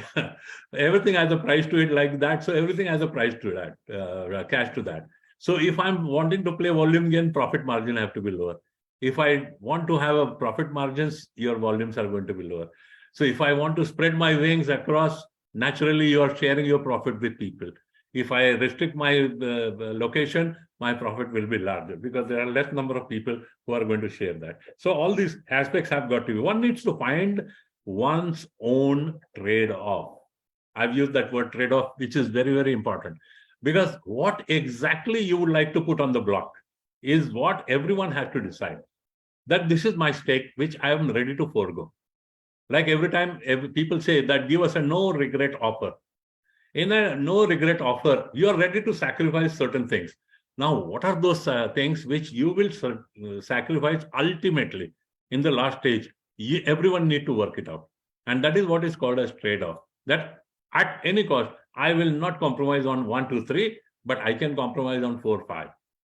Everything has a price to it like that. So everything has a price to that, cash to that. So if I'm wanting to play volume gain, profit margin have to be lower. If I want to have a profit margins, your volumes are going to be lower. So if I want to spread my wings across, naturally you are sharing your profit with people. If I restrict my location, my profit will be larger because there are less number of people who are going to share that. So all these aspects have got to be. One needs to find one's own trade-off. I've used that word trade-off, which is very, very important, because what exactly you would like to put on the block is what everyone has to decide. That this is my stake, which I am ready to forego. Like every time people say that give us a no regret offer. In a no regret offer, you are ready to sacrifice certain things. Now, what are those things which you will sacrifice ultimately in the last stage? Everyone need to work it out. And that is what is called as trade-off. That at any cost, I will not compromise on 1, 2, 3, but I can compromise on 4, 5.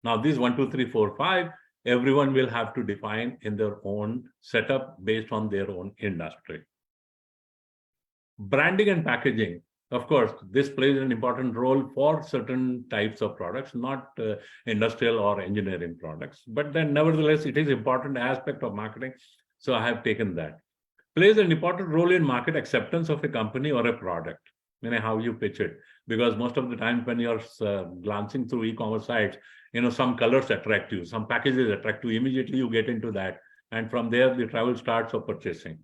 Now, these 1, 2, 3, 4, 5, everyone will have to define in their own setup based on their own industry. Branding and packaging. Of course, this plays an important role for certain types of products, not industrial or engineering products. But then nevertheless, it is an important aspect of marketing. So I have taken that. Plays an important role in market acceptance of a company or a product, how you pitch it. Because most of the time when you're glancing through e-commerce sites, some colors attract you, some packages attract you, immediately you get into that. And from there, the travel starts of purchasing.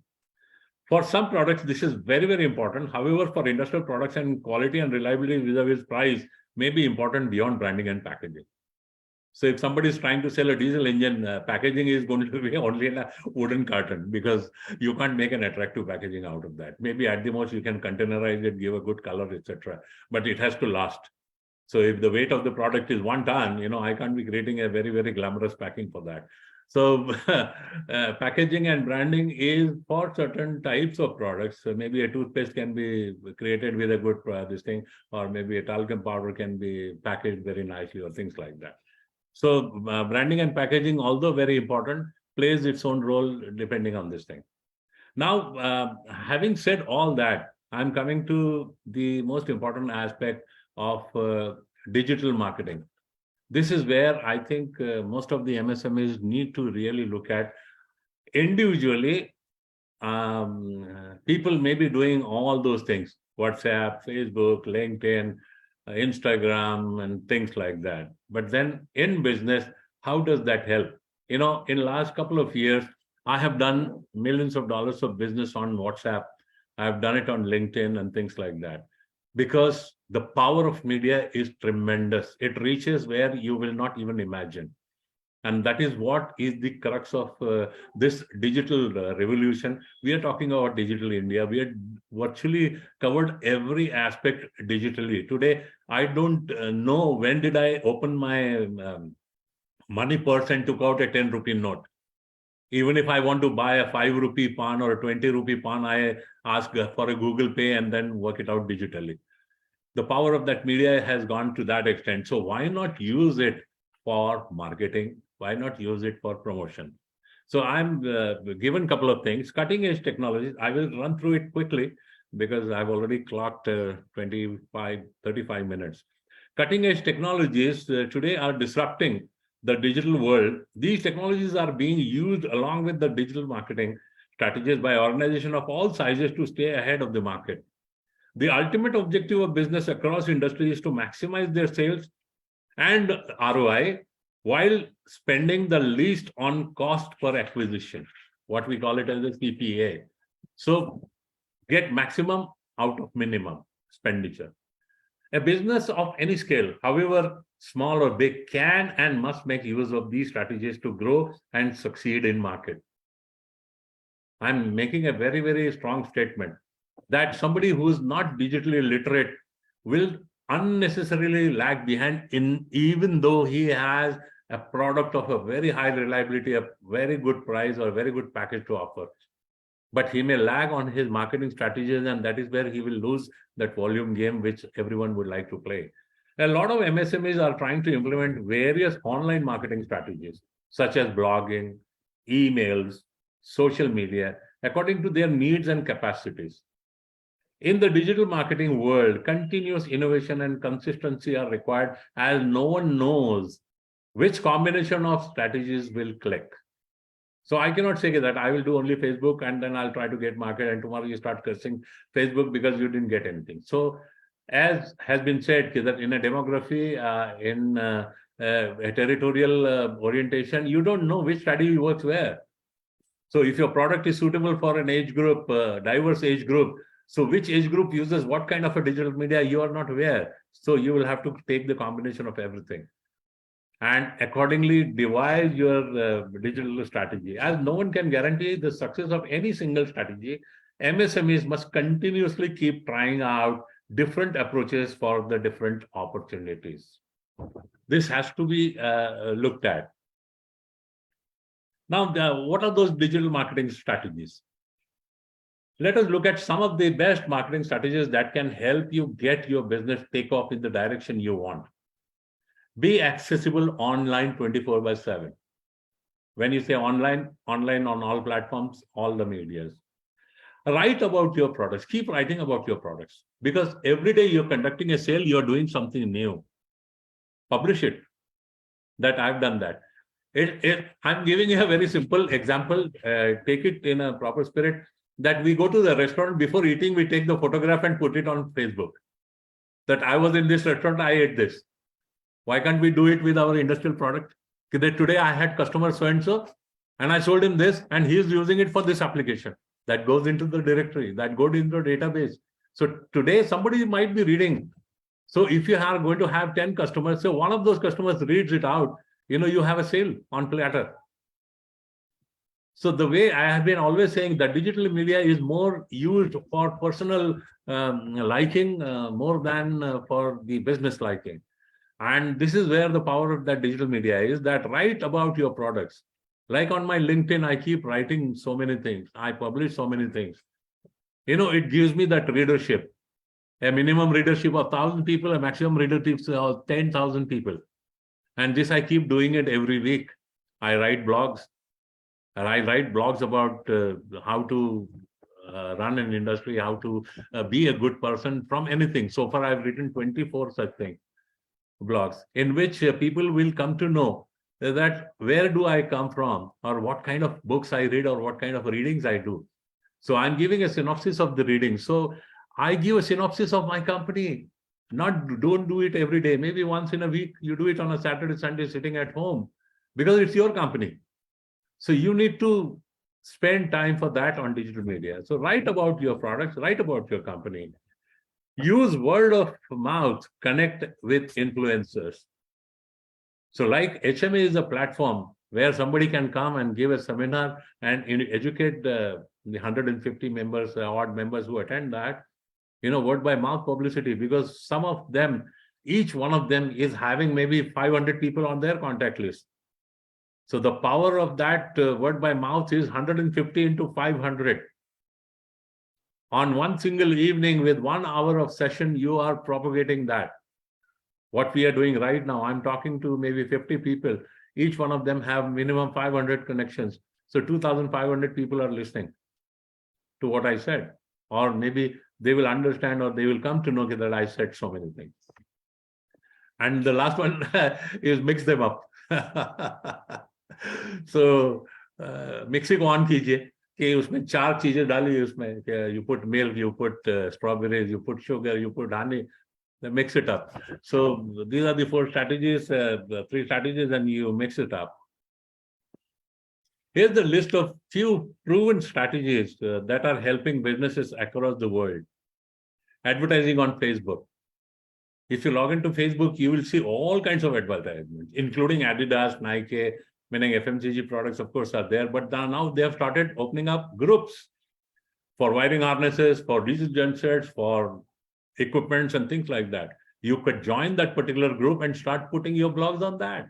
For some products, this is very, very important. However, for industrial products and quality and reliability vis-a-vis price may be important beyond branding and packaging. So if somebody is trying to sell a diesel engine, packaging is going to be only in a wooden carton because you can't make an attractive packaging out of that. Maybe at the most you can containerize it, give a good color, etc. But it has to last. So if the weight of the product is 1 ton, I can't be creating a very, very glamorous packing for that. So packaging and branding is for certain types of products. So maybe a toothpaste can be created with a good this thing, or maybe a talcum powder can be packaged very nicely or things like that. So branding and packaging, although very important, plays its own role depending on this thing. Now, having said all that, I'm coming to the most important aspect of digital marketing. This is where I think most of the MSMEs need to really look at individually. People may be doing all those things, WhatsApp, Facebook, LinkedIn, Instagram, and things like that. But then in business, how does that help? In the last couple of years, I have done millions of dollars of business on WhatsApp. I've done it on LinkedIn and things like that. Because the power of media is tremendous. It reaches where you will not even imagine. And that is what is the crux of this digital revolution. We are talking about digital India. We had virtually covered every aspect digitally. Today, I don't know when did I open my money purse and took out a 10 rupee note. Even if I want to buy a 5 rupee pan or a 20 rupee pan, I ask for a Google Pay and then work it out digitally. The power of that media has gone to that extent. So why not use it for marketing? Why not use it for promotion? So I'm given a couple of things. Cutting edge technologies, I will run through it quickly because I've already clocked 35 minutes. Cutting edge technologies today are disrupting the digital world. These technologies are being used along with the digital marketing strategies by organizations of all sizes to stay ahead of the market. The ultimate objective of business across industries is to maximize their sales and ROI while spending the least on cost per acquisition, what we call it as a CPA. So get maximum out of minimum expenditure. A business of any scale, however small or big, can and must make use of these strategies to grow and succeed in market. I'm making a very, very strong statement that somebody who is not digitally literate will unnecessarily lag behind even though he has a product of a very high reliability, a very good price or a very good package to offer. but he may lag on his marketing strategies, and that is where he will lose that volume game which everyone would like to play. A lot of MSMEs are trying to implement various online marketing strategies, such as blogging, emails, social media, according to their needs and capacities. In the digital marketing world, continuous innovation and consistency are required, as no one knows which combination of strategies will click. So I cannot say that I will do only Facebook and then I'll try to get market, and tomorrow you start cursing Facebook because you didn't get anything. So as has been said, that in a demography, in a territorial orientation, you don't know which strategy works where. So if your product is suitable for an age group, diverse age group, so which age group uses what kind of a digital media, you are not aware. So you will have to take the combination of everything and accordingly devise your digital strategy. As no one can guarantee the success of any single strategy, MSMEs must continuously keep trying out different approaches for the different opportunities. This has to be looked at. Now, what are those digital marketing strategies? Let us look at some of the best marketing strategies that can help you get your business take off in the direction you want. Be accessible online 24/7. When you say online, online on all platforms, all the medias. Write about your products. Keep writing about your products, because every day you're conducting a sale, you're doing something new. Publish it. That I've done that. I'm giving you a very simple example. Take it in a proper spirit. That we go to the restaurant, before eating, we take the photograph and put it on Facebook. That I was in this restaurant, I ate this. Why can't we do it with our industrial product? Today I had customer so-and-so, and I sold him this, and he is using it for this application. That goes into the directory, that goes into the database. So today somebody might be reading. So if you are going to have 10 customers, so one of those customers reads it out, you have a sale on platter. So the way I have been always saying that digital media is more used for personal liking more than for the business liking. And this is where the power of that digital media is, that write about your products. Like on my LinkedIn, I keep writing so many things. I publish so many things. It gives me that readership. A minimum readership of 1,000 people, a maximum readership of 10,000 people. And this, I keep doing it every week. I write blogs. And I write blogs about how to run an industry, how to be a good person from anything. So far, I've written 24 such things, blogs, in which people will come to know that where do I come from, or what kind of books I read, or what kind of readings I do. So I'm giving a synopsis of the reading. So I give a synopsis of my company. Don't do it every day. Maybe once in a week, you do it on a Saturday, Sunday, sitting at home, because it's your company. So you need to spend time for that on digital media. So write about your products, write about your company. Use word of mouth, connect with influencers. So like HMA is a platform where somebody can come and give a seminar and educate the 150 members, odd members who attend that, word by mouth publicity, because some of them, each one of them is having maybe 500 people on their contact list. So the power of that word by mouth is 150 into 500. On one single evening with 1 hour of session, you are propagating that. What we are doing right now, I'm talking to maybe 50 people. Each one of them have minimum 500 connections. So 2,500 people are listening to what I said. Or maybe they will understand, or they will come to know that I said so many things. And the last one is mix them up. So mix it on कीजिए कि उसमें 4 चीजें डालिए उसमें. You put milk, you put strawberries, you put sugar, you put honey. Then mix it up. So these are the 4 strategies, the 3 strategies, and you mix it up. Here's the list of few proven strategies that are helping businesses across the world. Advertising on Facebook. If you log into Facebook, you will see all kinds of advertisements, including Adidas, Nike, meaning FMCG products, of course, are there. But now they have started opening up groups for wiring harnesses, for diesel gensets, for equipments and things like that. You could join that particular group and start putting your blogs on that.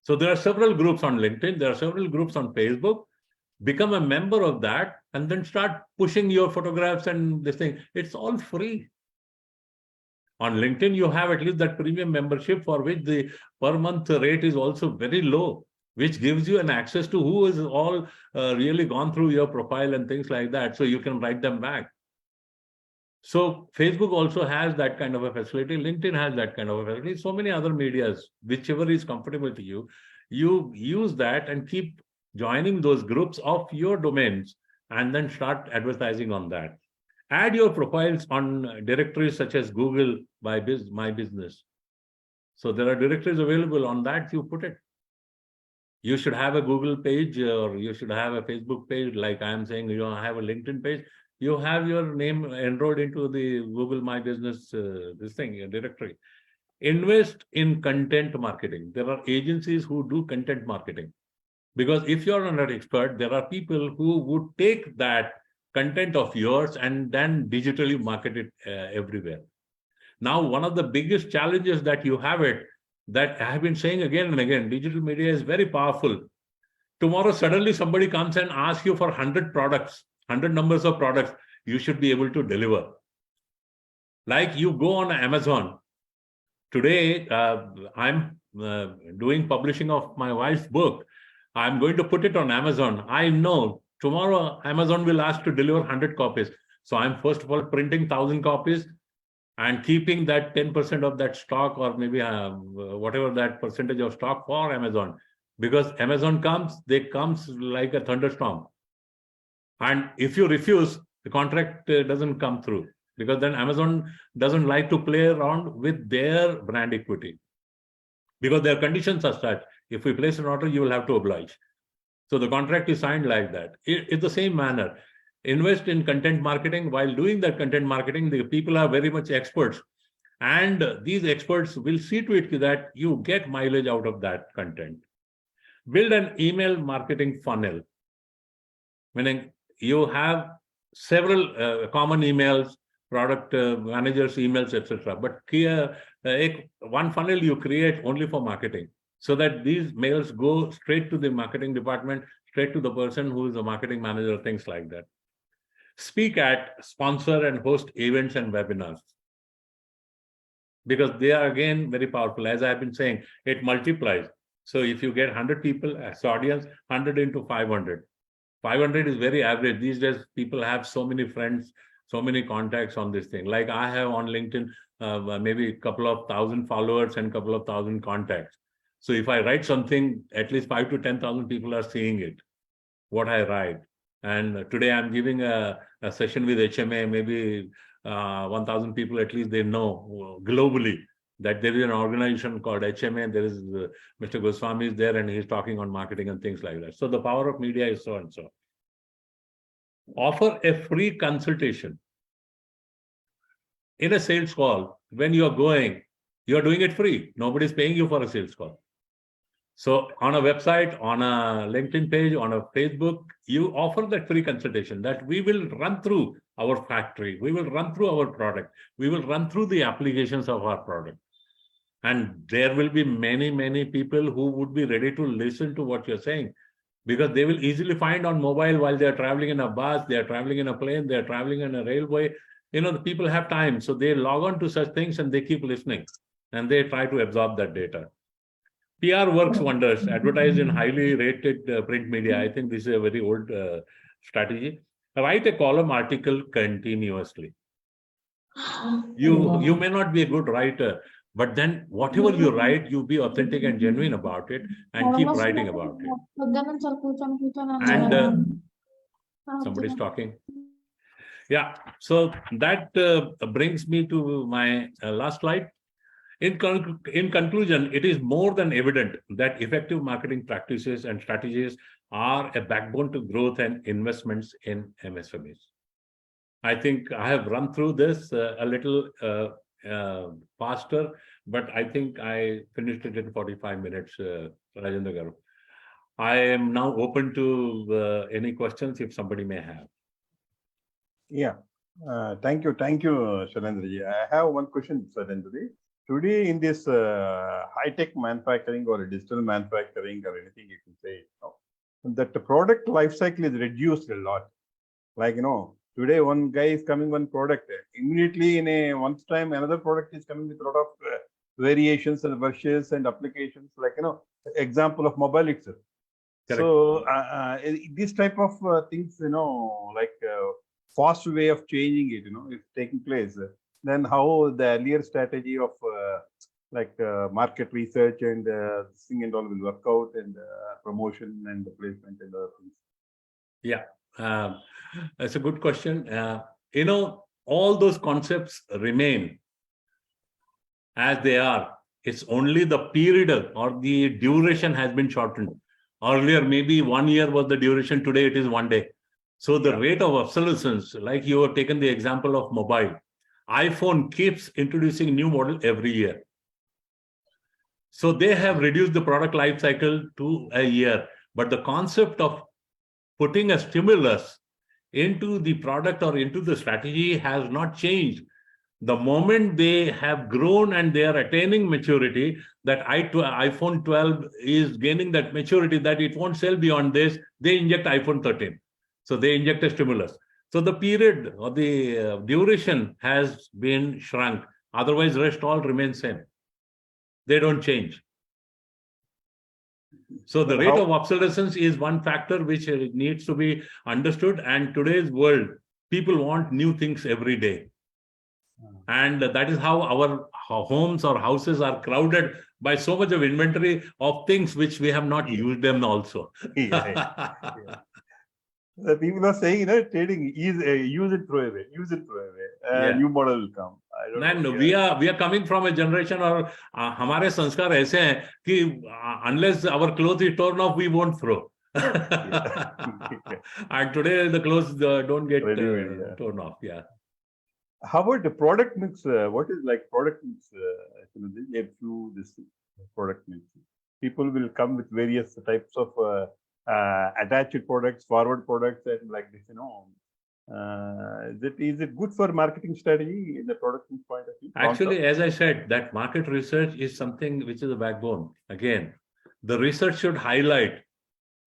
So there are several groups on LinkedIn. There are several groups on Facebook. Become a member of that and then start pushing your photographs and this thing. It's all free. On LinkedIn, you have at least that premium membership for which the per month rate is also very low, which gives you an access to who is all really gone through your profile and things like that. So you can write them back. So Facebook also has that kind of a facility. LinkedIn has that kind of a facility. So many other medias, whichever is comfortable to you, you use that and keep joining those groups of your domains and then start advertising on that. Add your profiles on directories such as Google, My Business. So there are directories available on that, you put it. You should have a Google page or you should have a Facebook page. Like I am saying, you have a LinkedIn page. You have your name enrolled into the Google My Business, directory. Invest in content marketing. There are agencies who do content marketing. Because if you're not an expert, there are people who would take that content of yours and then digitally market it everywhere. Now, one of the biggest challenges that you have that I have been saying again and again, digital media is very powerful. Tomorrow, suddenly somebody comes and asks you for 100 products, 100 numbers of products, you should be able to deliver. Like you go on Amazon. Today, I'm doing publishing of my wife's book. I'm going to put it on Amazon. I know tomorrow Amazon will ask to deliver 100 copies. So I'm first of all printing 1,000 copies and keeping that 10% of that stock or maybe whatever that percentage of stock for Amazon. Because Amazon comes like a thunderstorm. And if you refuse, the contract doesn't come through. Because then Amazon doesn't like to play around with their brand equity. Because their conditions are such. If we place an order, you will have to oblige. So the contract is signed like that. It's the same manner. Invest in content marketing. While doing that content marketing, the people are very much experts. And these experts will see to it that you get mileage out of that content. Build an email marketing funnel. Meaning you have several common emails, product managers' emails, etc. But one funnel you create only for marketing. So that these mails go straight to the marketing department, straight to the person who is the marketing manager, things like that. Speak at, sponsor and host events and webinars. Because they are again very powerful. As I've been saying, it multiplies. So if you get 100 people as audience, 100 into 500. 500 is very average. These days, people have so many friends, so many contacts on this thing. Like I have on LinkedIn, maybe a couple of thousand followers and a couple of thousand contacts. So if I write something, at least 5,000 to 10,000 people are seeing it, what I write. And today I'm giving a session with HMA, maybe 1,000 people, at least they know globally that there is an organization called HMA. There is Mr. Goswami is there and he's talking on marketing and things like that. So the power of media is so and so. Offer a free consultation. In a sales call, when you're doing it free. Nobody's paying you for a sales call. So on a website, on a LinkedIn page, on a Facebook, you offer that free consultation that we will run through our factory. We will run through our product. We will run through the applications of our product. And there will be many, many people who would be ready to listen to what you're saying because they will easily find on mobile while they're traveling in a bus, they're traveling in a plane, they're traveling in a railway. The people have time. So they log on to such things and they keep listening and they try to absorb that data. PR works wonders. Advertise in highly rated print media. I think this is a very old strategy. Write a column article continuously. You may not be a good writer, but then whatever you write, you be authentic and genuine about it and keep writing about it. And somebody's talking. Yeah, so that brings me to my last slide. In conclusion, it is more than evident that effective marketing practices and strategies are a backbone to growth and investments in MSMEs. I think I have run through this a little faster, but I think I finished it in 45 minutes, Rajendra Garu. I am now open to any questions if somebody may have. Yeah, thank you, Shalendraji. I have one question, Shalendraji. Today, in this high-tech manufacturing or digital manufacturing or anything you can say, that the product life cycle is reduced a lot. Like, today one guy is coming one product. Immediately in a month's time, another product is coming with a lot of variations and versions and applications. Like, example of mobile itself. Correct. So this type of things, like fast way of changing it, is taking place. Then how the earlier strategy of market research and this thing and all will work out, and promotion and the placement and other things. Yeah, that's a good question. All those concepts remain as they are. It's only the period or the duration has been shortened. Earlier, maybe 1 year was the duration. Today, it is 1 day. So the rate of obsolescence, like you have taken the example of mobile, iPhone keeps introducing new model every year. So they have reduced the product life cycle to a year. But the concept of putting a stimulus into the product or into the strategy has not changed. The moment they have grown and they are attaining maturity, that iPhone 12 is gaining that maturity that it won't sell beyond this, they inject iPhone 13. So they inject a stimulus. So the period or the duration has been shrunk. Otherwise, rest all remains same. They don't change. So the rate of obsolescence is one factor which needs to be understood. And today's world, people want new things every day. And that is how our homes or houses are crowded by so much of inventory of things which we have not used them also. The people are saying, trading is use it, throw away, use it, throw away. New model will come. And we are coming from a generation, or हमारे संस्कार ऐसे हैं कि unless our clothes is torn off, we won't throw. And today the clothes don't get torn off. Yeah. How about the product mix? What is like product mix? This product mix. People will come with various types of attached products, forward products, and like this. Is it good for marketing strategy in the product mix point of view? Actually, as I said, that market research is something which is a backbone. Again, the research should highlight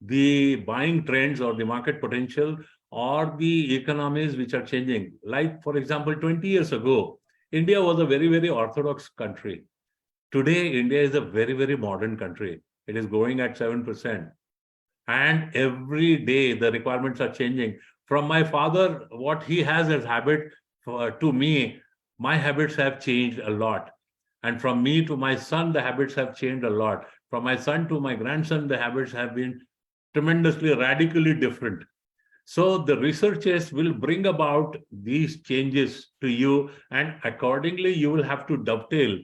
the buying trends or the market potential or the economies which are changing. Like, for example, 20 years ago, India was a very, very orthodox country. Today, India is a very, very modern country. It is growing at 7%. And every day, the requirements are changing. From my father, what he has as habit, to me, my habits have changed a lot. And from me to my son, the habits have changed a lot. From my son to my grandson, the habits have been tremendously, radically different. So the researchers will bring about these changes to you, and accordingly, you will have to dovetail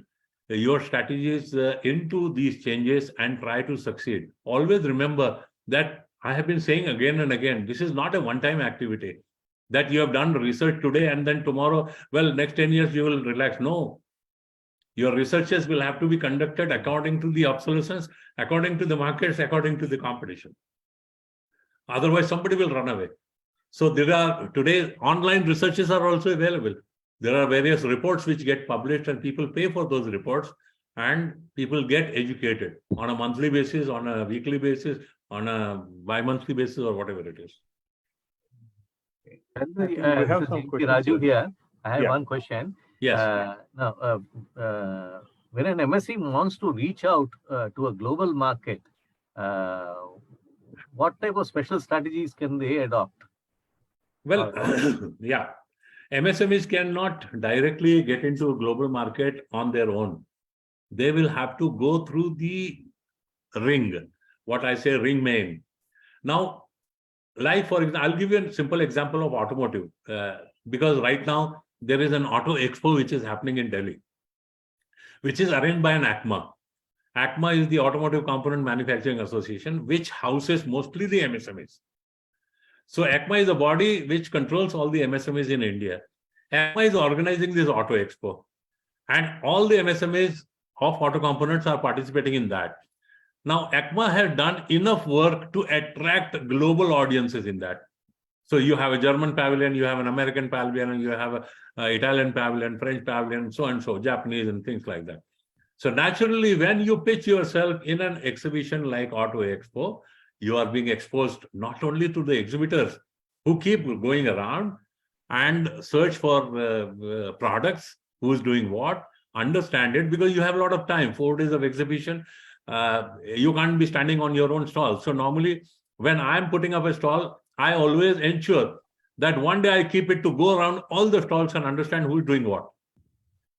your strategies into these changes and try to succeed. Always remember that I have been saying again and again, this is not a one-time activity that you have done research today and then tomorrow, well, next 10 years you will relax. No. Your researches will have to be conducted according to the obsolescence, according to the markets, according to the competition. Otherwise, somebody will run away. So there are today online researches are also available. There are various reports which get published and people pay for those reports, and people get educated on a monthly basis, on a weekly basis, on a bi-monthly basis, or whatever it is. We have some questions. Raju here. I have one question. Yes. Now, when an MSC wants to reach out to a global market, what type of special strategies can they adopt? Well, yeah. MSMEs cannot directly get into a global market on their own. They will have to go through the ring, what I say ring main. Now, like for example, I'll give you a simple example of automotive, because right now there is an auto expo which is happening in Delhi, which is arranged by an ACMA. ACMA is the Automotive Component Manufacturing Association, which houses mostly the MSMEs. So ACMA is a body which controls all the MSMEs in India. ACMA is organizing this auto expo, and all the MSMEs of auto components are participating in that. Now, ACMA has done enough work to attract global audiences in that. So you have a German pavilion, you have an American pavilion, you have an Italian pavilion, French pavilion, so and so, Japanese and things like that. So naturally, when you pitch yourself in an exhibition like Auto Expo, you are being exposed not only to the exhibitors, who keep going around and search for products, who's doing what, understand it, because you have a lot of time, 4 days of exhibition. You can't be standing on your own stall. So normally when I'm putting up a stall, I always ensure that one day I keep it to go around all the stalls and understand who's doing what.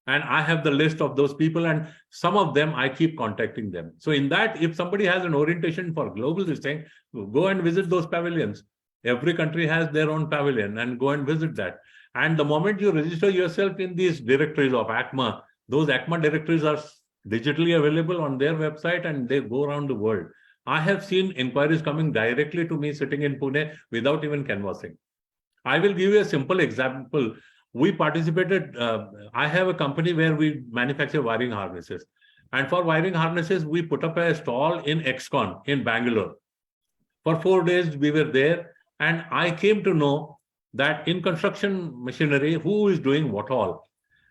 And I have the list of those people, and some of them I keep contacting them. So in that, if somebody has an orientation for global this thing, go and visit those pavilions. Every country has their own pavilion, and go and visit that. And the moment you register yourself in these directories of ACMA, those ACMA directories are digitally available on their website, and they go around the world. I have seen inquiries coming directly to me sitting in Pune without even canvassing. I will give you a simple example. We participated, I have a company where we manufacture wiring harnesses. And for wiring harnesses, we put up a stall in XCon in Bangalore. For 4 days, we were there. And I came to know that in construction machinery, who is doing what all,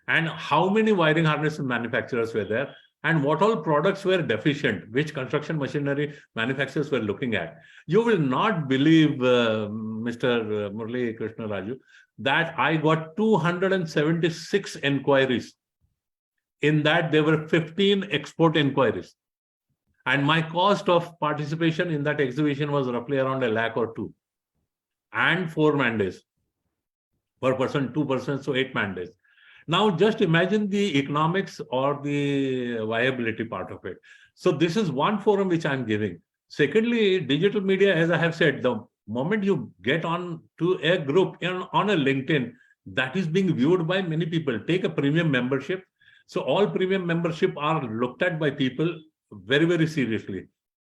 and how many wiring harness manufacturers were there, and what all products were deficient, which construction machinery manufacturers were looking at. You will not believe, Mr. Murali Krishna Raju, that I got 276 inquiries. In that, there were 15 export inquiries. And my cost of participation in that exhibition was roughly around 1 lakh or 2. And 4 man days. Per person, 2 persons, so 8 man days. Now, just imagine the economics or the viability part of it. So this is one forum which I'm giving. Secondly, digital media, as I have said, the moment you get on to a group on a LinkedIn, that is being viewed by many people. Take a premium membership. So all premium membership are looked at by people very, very seriously.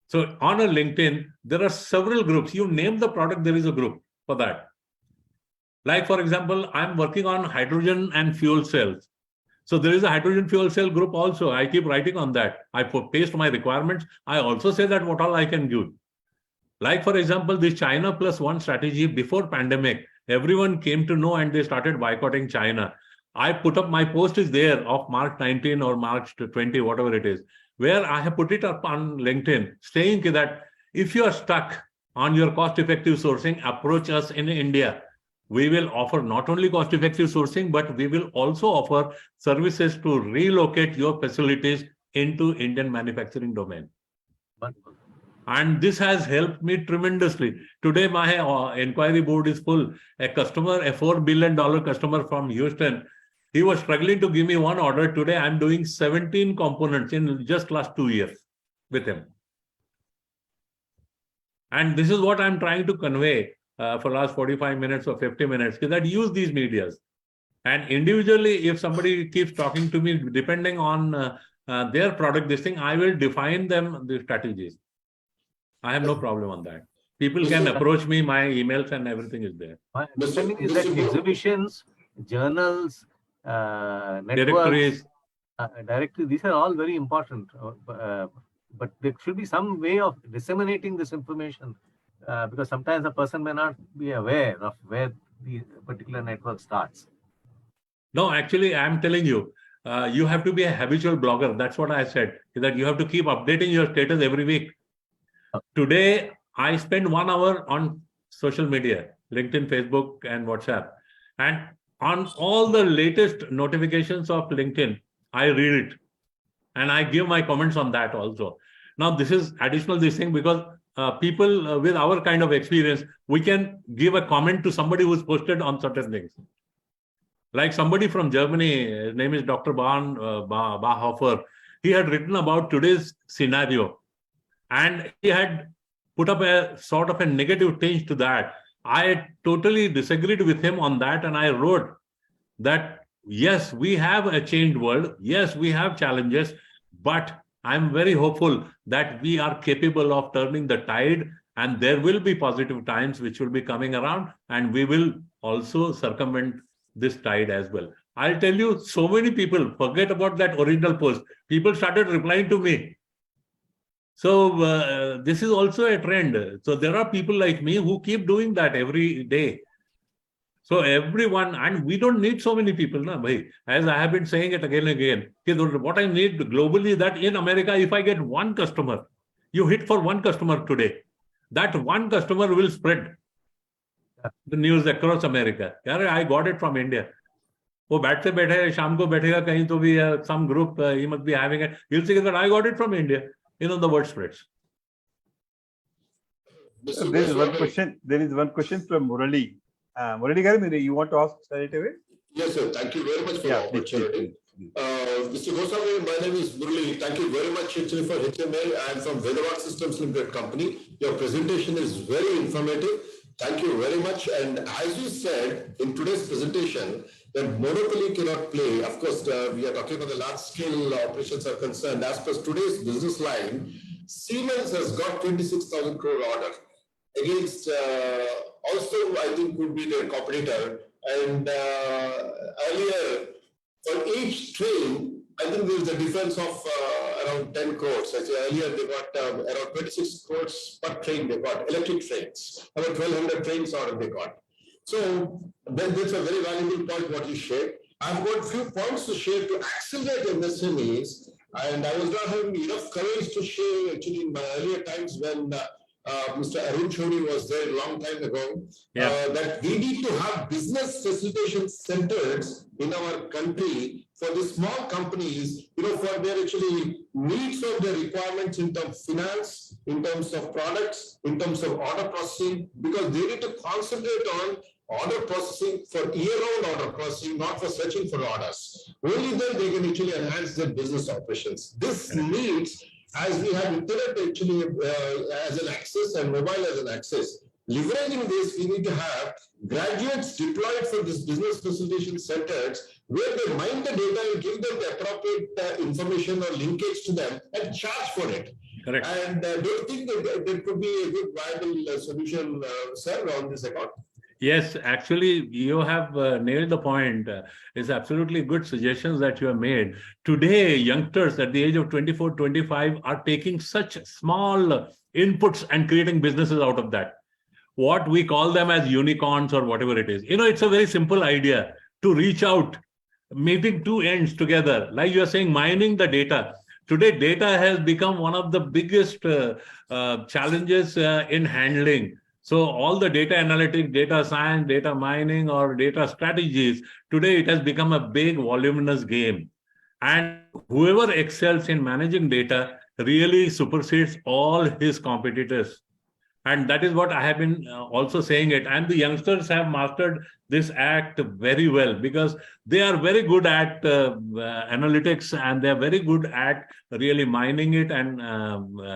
So on a LinkedIn, there are several groups. You name the product, there is a group for that. Like, for example, I'm working on hydrogen and fuel cells. So there is a hydrogen fuel cell group also. I keep writing on that. I paste my requirements. I also say that what all I can give. Like, for example, this China plus one strategy before pandemic, everyone came to know and they started boycotting China. I put up, my post is there of March 19 or March 20, whatever it is, where I have put it up on LinkedIn saying that if you are stuck on your cost-effective sourcing, approach us in India. We will offer not only cost-effective sourcing, but we will also offer services to relocate your facilities into Indian manufacturing domain. And this has helped me tremendously. Today, my inquiry board is full. A customer, a $4 billion customer from Houston, he was struggling to give me one order. Today, I'm doing 17 components in just last 2 years with him. And this is what I'm trying to convey for last 45 minutes or 50 minutes, is that use these medias. And individually, if somebody keeps talking to me, depending on their product, this thing, I will define them the strategies. I have no problem on that. People can approach me, my emails and everything is there. My understanding is that exhibitions, journals, networks, Directories. directories, these are all very important. But there should be some way of disseminating this information, because sometimes a person may not be aware of where the particular network starts. No, actually, I'm telling you, you have to be a habitual blogger. That's what I said, that you have to keep updating your status every week. Today, I spend 1 hour on social media, LinkedIn, Facebook, and WhatsApp. And on all the latest notifications of LinkedIn, I read it. And I give my comments on that also. Now, this is additional this thing because people with our kind of experience, we can give a comment to somebody who's posted on certain things. Like somebody from Germany, his name is Dr. Bahofer. He had written about today's scenario. And he had put up a sort of a negative tinge to that. I totally disagreed with him on that. And I wrote that, yes, we have a changed world. Yes, we have challenges. But I'm very hopeful that we are capable of turning the tide. And there will be positive times which will be coming around. And we will also circumvent this tide as well. I'll tell you, so many people, forget about that original post. People started replying to me. So this is also a trend. So there are people like me who keep doing that every day. So everyone, and we don't need so many people, na, bhai. As I have been saying it again and again, what I need globally is that in America, if I get one customer, you hit for one customer today, that one customer will spread. the news across America. Yeah, I got it from India. वो बैठते बैठे शाम को बैठेगा कहीं तो भी some group he must be having it. He'll say that I got it from India. You know, the word spreads. There is one question. There is one question from Murali. Murali Garu, you want to ask straight away? Yes, sir. Thank you very much for the opportunity. Mr. Goswami, my name is Murali. Thank you very much actually for HMA and from Vedavak Systems Limited Company. Your presentation is very informative. Thank you very much. And as you said in today's presentation, that monopoly cannot play. Of course, we are talking about the large scale operations are concerned. As per today's business line, Siemens has got 26,000 crore order against also I think could be their competitor. And earlier, for each train, I think there is a difference of around 10 crores. Actually, earlier they got around 26 crores per train they got, electric trains. About 1,200 trains order they got. So that's a very valuable point what you shared. I've got a few points to share to accelerate MSMEs. And I was not having enough courage to share actually in my earlier times when Mr. Arun Chowdhury was there a long time ago, that we need to have business facilitation centers in our country for the small companies, you know, for their actually needs of their requirements in terms of finance, in terms of products, in terms of order processing, because they need to concentrate on order processing for year-round order processing, not for searching for orders. Only then they can actually enhance their business operations. This needs, as we have internet actually as an access and mobile as an access, leveraging this, we need to have graduates deployed for this business facilitation centers where they mine the data and give them the appropriate information or linkage to them and charge for it. Correct. And do you think that there could be a good viable solution, sir, on this account? Yes, actually, you have nailed the point. It's absolutely good suggestions that you have made. Today, youngsters at the age of 24, 25 are taking such small inputs and creating businesses out of that. What we call them as unicorns or whatever it is. You know, it's a very simple idea to reach out, meeting two ends together. Like you are saying, mining the data. Today, data has become one of the biggest challenges in handling. So all the data analytics, data science, data mining, or data strategies, today it has become a big voluminous game. And whoever excels in managing data really supersedes all his competitors. And that is what I have been also saying it. And the youngsters have mastered this act very well because they are very good at analytics and they are very good at really mining it and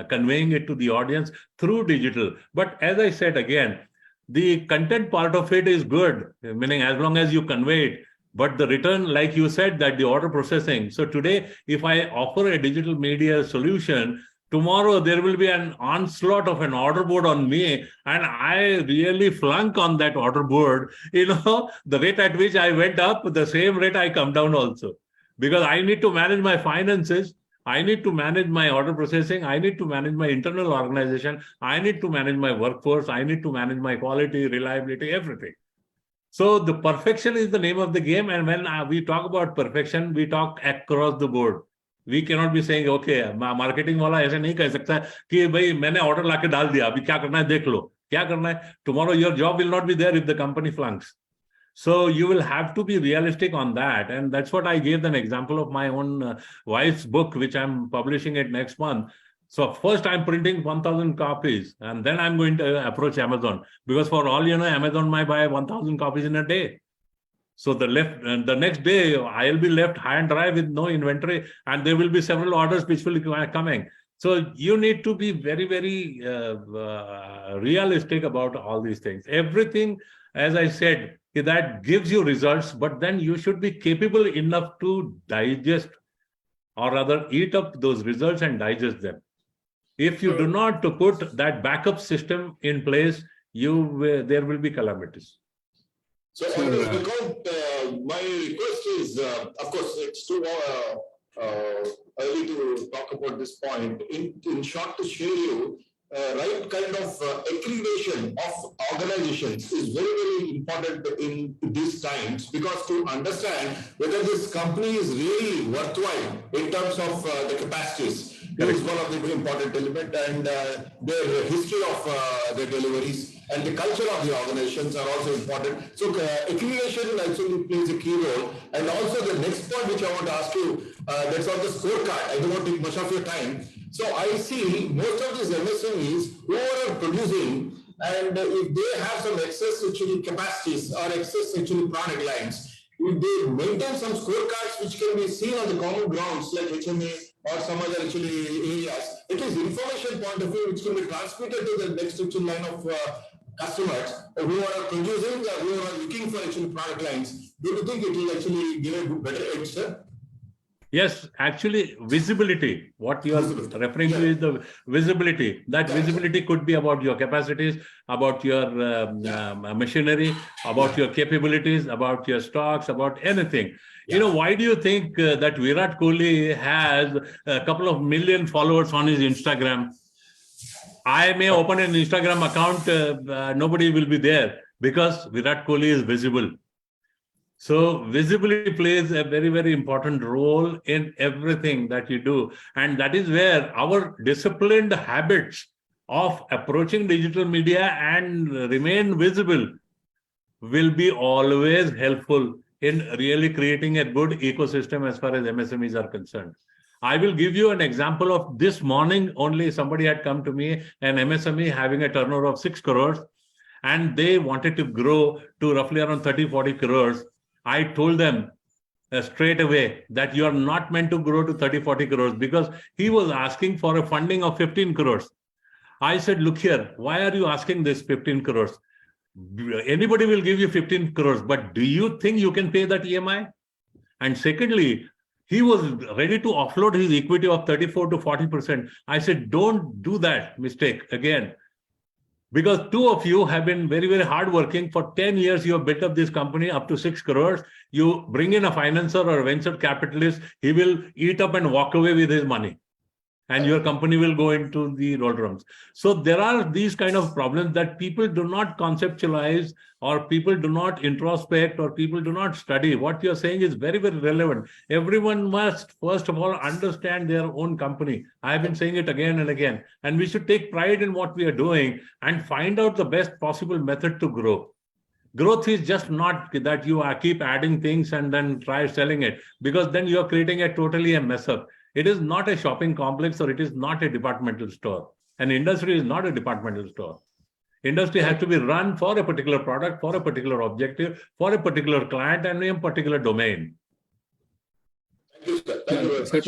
conveying it to the audience through digital. But as I said again, the content part of it is good, meaning as long as you convey it. But the return, like you said, that the order processing. So today, if I offer a digital media solution, tomorrow there will be an onslaught of an order board on me and I really flunk on that order board. You know, the rate at which I went up, the same rate I come down also. Because I need to manage my finances, I need to manage my order processing, I need to manage my internal organization, I need to manage my workforce, I need to manage my quality, reliability, everything. So the perfection is the name of the game. And when we talk about perfection, we talk across the board. We cannot be saying, okay, marketing वाला ऐसे नहीं कह सकता कि भाई मैंने order लाके डाल दिया, अभी क्या करना है देख लो, क्या करना है. Tomorrow your job will not be there if the company flunks. So you will have to be realistic on that. And that's what I gave an example of my own wife's book, which I'm publishing it next month. So first I'm printing 1,000 copies and then I'm going to approach Amazon because for all you know, Amazon might buy 1,000 copies in a day. So the next day, I'll be left high and dry with no inventory, and there will be several orders which will be coming. So you need to be very, very realistic about all these things. Everything, as I said, that gives you results, but then you should be capable enough to digest, or rather eat up those results and digest them. If you do not put that backup system in place, there will be calamities. So on this account, my request is, of course, it's too early to talk about this point. In short, to share you, right kind of accreditation of organizations is very, very important in these times because to understand whether this company is really worthwhile in terms of the capacities. is one of the very important element, and their history of their deliveries and the culture of the organizations are also important. So accumulation actually plays a key role. And also the next point which I want to ask you, that's on the scorecard. I don't want to take much of your time. So I see most of these MSMEs who are producing, and if they have some excess actually capacities or excess actually product lines, if they maintain some scorecards which can be seen on the common grounds like HMA or some other actually areas, it is information point of view which can be transmitted to the next actual line of customers who are producing, who are looking for actually product lines. Do you think it will actually give a better edge, sir? Yes, actually, visibility. What you are referring to is the visibility. That visibility could be about your capacities, about your machinery, about your capabilities, about your stocks, about anything. You know, why do you think that Virat Kohli has a couple of million followers on his Instagram? I may open an Instagram account, nobody will be there because Virat Kohli is visible. So visibility plays a very, very important role in everything that you do. And that is where our disciplined habits of approaching digital media and remain visible will be always helpful in really creating a good ecosystem as far as MSMEs are concerned. I will give you an example of this morning only. Somebody had come to me, an MSME having a turnover of 6 crores, and they wanted to grow to roughly around 30-40 crores. I told them straight away that you are not meant to grow to 30-40 crores because he was asking for a funding of 15 crores. I said, look here, why are you asking this 15 crores? Anybody will give you 15 crores, but do you think you can pay that EMI? And secondly, he was ready to offload his equity of 34 to 40%. I said, don't do that mistake again. Because two of you have been very, very hardworking. For 10 years, you have built up this company up to 6 crores. You bring in a financer or a venture capitalist, he will eat up and walk away with his money. And your company will go into the doldrums. So there are these kind of problems that people do not conceptualize, or people do not introspect, or people do not study. What you're saying is very, very relevant. Everyone must, first of all, understand their own company. I've been saying it again and again. And we should take pride in what we are doing and find out the best possible method to grow. Growth is just not that you keep adding things and then try selling it, because then you're creating totally a mess up. It is not a shopping complex, or it is not a departmental store. An industry is not a departmental store. Industry has to be run for a particular product, for a particular objective, for a particular client, and in a particular domain. Thank you, sir. Thank you very much. Sir,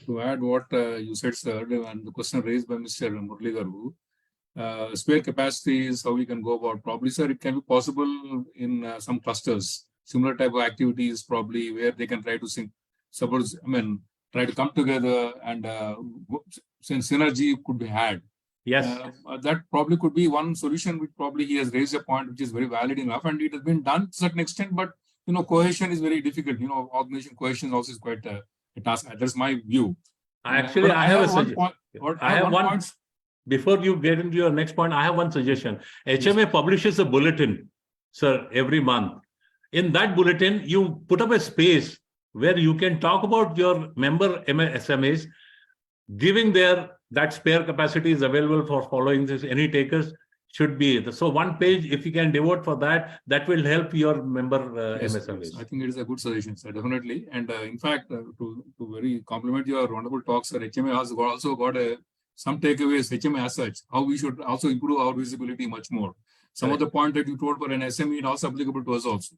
to add what you said, sir, and the question raised by Mr. Murli Garu, spare capacities, how we can go about. Probably, sir, it can be possible in some clusters, similar type of activities, probably where they can try to suppose, try to come together, and since synergy could be had. Yes. That probably could be one solution, which probably he has raised a point which is very valid enough, and it has been done to a certain extent, but cohesion is very difficult. Organization cohesion also is quite a task. That's my view. Actually, I have a suggestion. Before you get into your next point, I have one suggestion. HMA publishes a bulletin, sir, every month. In that bulletin, you put up a space where you can talk about your member MSMEs, giving that spare capacity is available for following this. Any takers should be. So one page, if you can devote for that, that will help your member MSMEs. Yes, I think it is a good suggestion, sir, definitely. And in fact, to very compliment your wonderful talk, sir, HMA has also got some takeaways, HMA as such, how we should also improve our visibility much more. Some of the point that you told for an SME is also applicable to us also.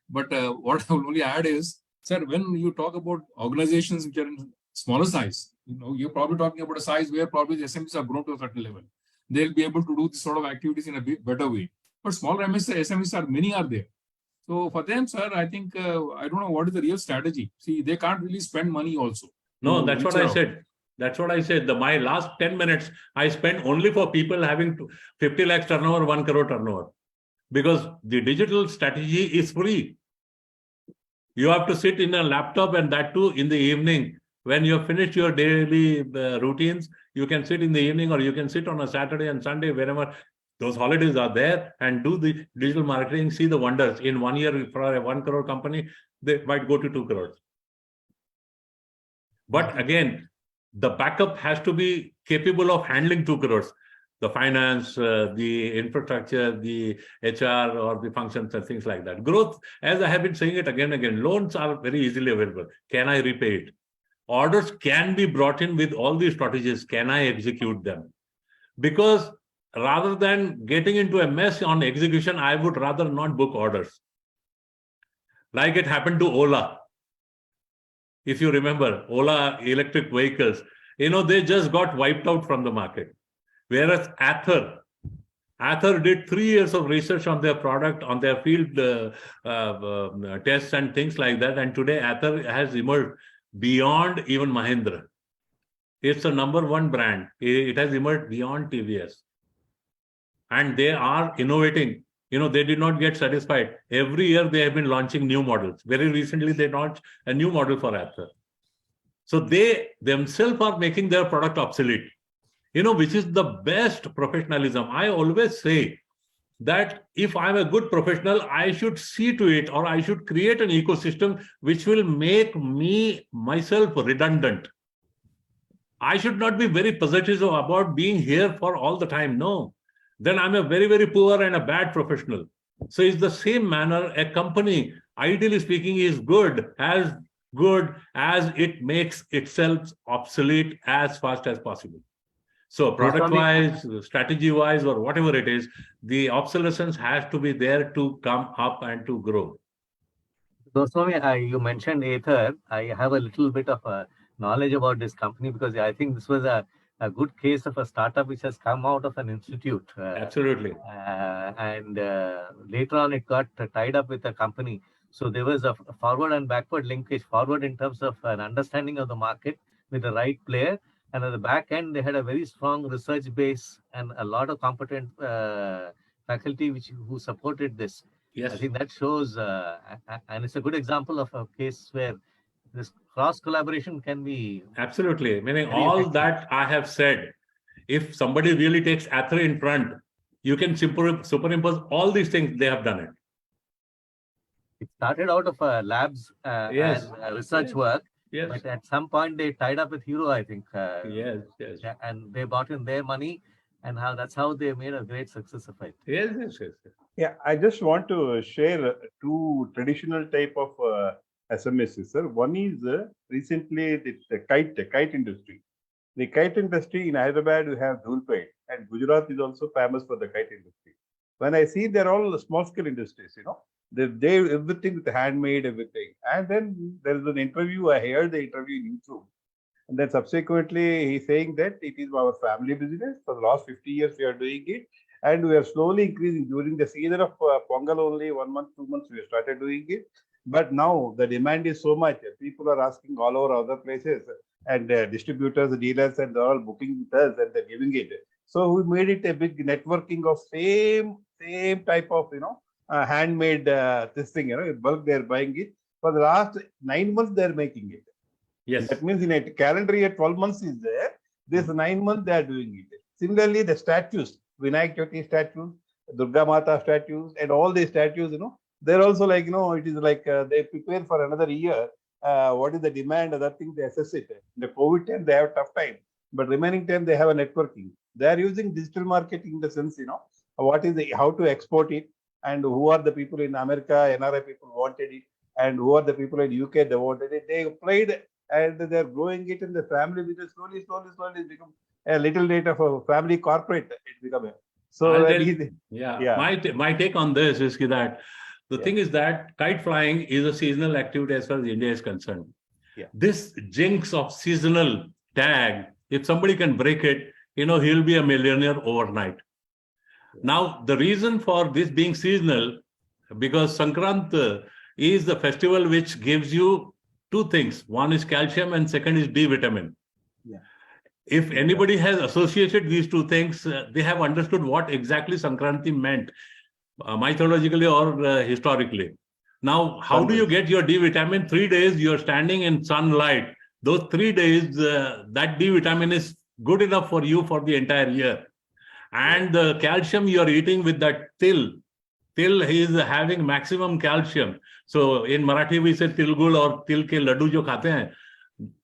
But what I will only add is, sir, when you talk about organizations which are in smaller size, you're probably talking about a size where probably the SMEs have grown to a certain level. They'll be able to do this sort of activities in a better way. But smaller SMEs many are there. So for them, sir, I think, I don't know what is the real strategy. See, they can't really spend money also. No, that's what I said. That's what I said. My last 10 minutes, I spent only for people having 50 lakhs turnover, 1 crore turnover. Because the digital strategy is free. You have to sit in a laptop, and that too in the evening. When you have finished your daily routines, you can sit in the evening, or you can sit on a Saturday and Sunday, wherever those holidays are there, and do the digital marketing, see the wonders. In 1 year, for a 1 crore company, they might go to 2 crores. But again, the backup has to be capable of handling 2 crores. The finance, the infrastructure, the HR or the functions and things like that. Growth, as I have been saying it again and again, loans are very easily available. Can I repay it? Orders can be brought in with all these strategies. Can I execute them? Because rather than getting into a mess on execution, I would rather not book orders. Like it happened to Ola. If you remember, Ola electric vehicles, they just got wiped out from the market. Whereas Ather did 3 years of research on their product, on their field tests and things like that. And today Ather has emerged beyond even Mahindra. It's a #1 brand. It has emerged beyond TVS. And they are innovating. They did not get satisfied. Every year they have been launching new models. Very recently, they launched a new model for Ather. So they themselves are making their product obsolete. Which is the best professionalism. I always say that if I'm a good professional, I should see to it, or I should create an ecosystem which will make myself redundant. I should not be very possessive about being here for all the time. No, then I'm a very, very poor and a bad professional. So it's the same manner. A company, ideally speaking, is good as it makes itself obsolete as fast as possible. So product-wise, strategy-wise, or whatever it is, the obsolescence has to be there to come up and to grow. Goswami, you mentioned Ather. I have a little bit of knowledge about this company because I think this was a good case of a startup which has come out of an institute. Absolutely. And later on, it got tied up with a company. So there was a forward and backward linkage. Forward in terms of an understanding of the market with the right player. And at the back end, they had a very strong research base and a lot of competent faculty who supported this. Yes. I think that shows, and it's a good example of a case where this cross collaboration can be. Absolutely. Meaning all that I have said, if somebody really takes Ather in front, you can superimpose all these things. They have done it. It started out of labs Yes. and research work. Yes. But at some point they tied up with Hero, I think. Yes. And they brought in their money, and that's how they made a great success of it. Yes. Yeah, I just want to share 2 traditional type of SMEs, sir. One is recently the kite industry. The kite industry in Hyderabad, we have Dhulpet, and Gujarat is also famous for the kite industry. When I see they're all small scale industries, they everything with handmade, everything. And then there is an interview, I heard the interview in YouTube. And then subsequently he's saying that it is our family business. For the last 50 years we are doing it. And we are slowly increasing during the season of Pongal only 1 month, 2 months we have started doing it. But now the demand is so much. People are asking all over other places, and distributors, dealers, and they're all booking with us and they're giving it. So we made it a big networking of same type of, handmade this thing, in bulk they're buying it. For the last 9 months, they're making it. Yes. That means in a calendar year, 12 months is there. This 9 months, they're doing it. Similarly, the statues, Vinayak Chavithi statues, Durga Mata statues, and all these statues, they're also like, it is like they prepare for another year. What is the demand? Other things, they assess it. In the COVID time, they have a tough time. But remaining time, they have a networking. They are using digital marketing in the sense, how to export it, and who are the people in America, NRI people wanted it, and who are the people in UK, they wanted it. They applied and they're growing it in the family business. Slowly it's become a little bit of a family corporate. It's become My take on this is that the thing is that kite flying is a seasonal activity as far as India is concerned. Yeah. This jinx of seasonal tag, if somebody can break it, he'll be a millionaire overnight. Now, the reason for this being seasonal, because Sankrant is the festival which gives you 2 things. One is calcium and second is D vitamin. Yeah. If anybody has associated these 2 things, they have understood what exactly Sankranti meant, mythologically or historically. Now, how do you get your D vitamin? 3 days you're standing in sunlight. Those 3 days, that D vitamin is good enough for you for the entire year. And the calcium you're eating with that till he is having maximum calcium. So in Marathi we say tilgul or til ke laddu jo khate hain.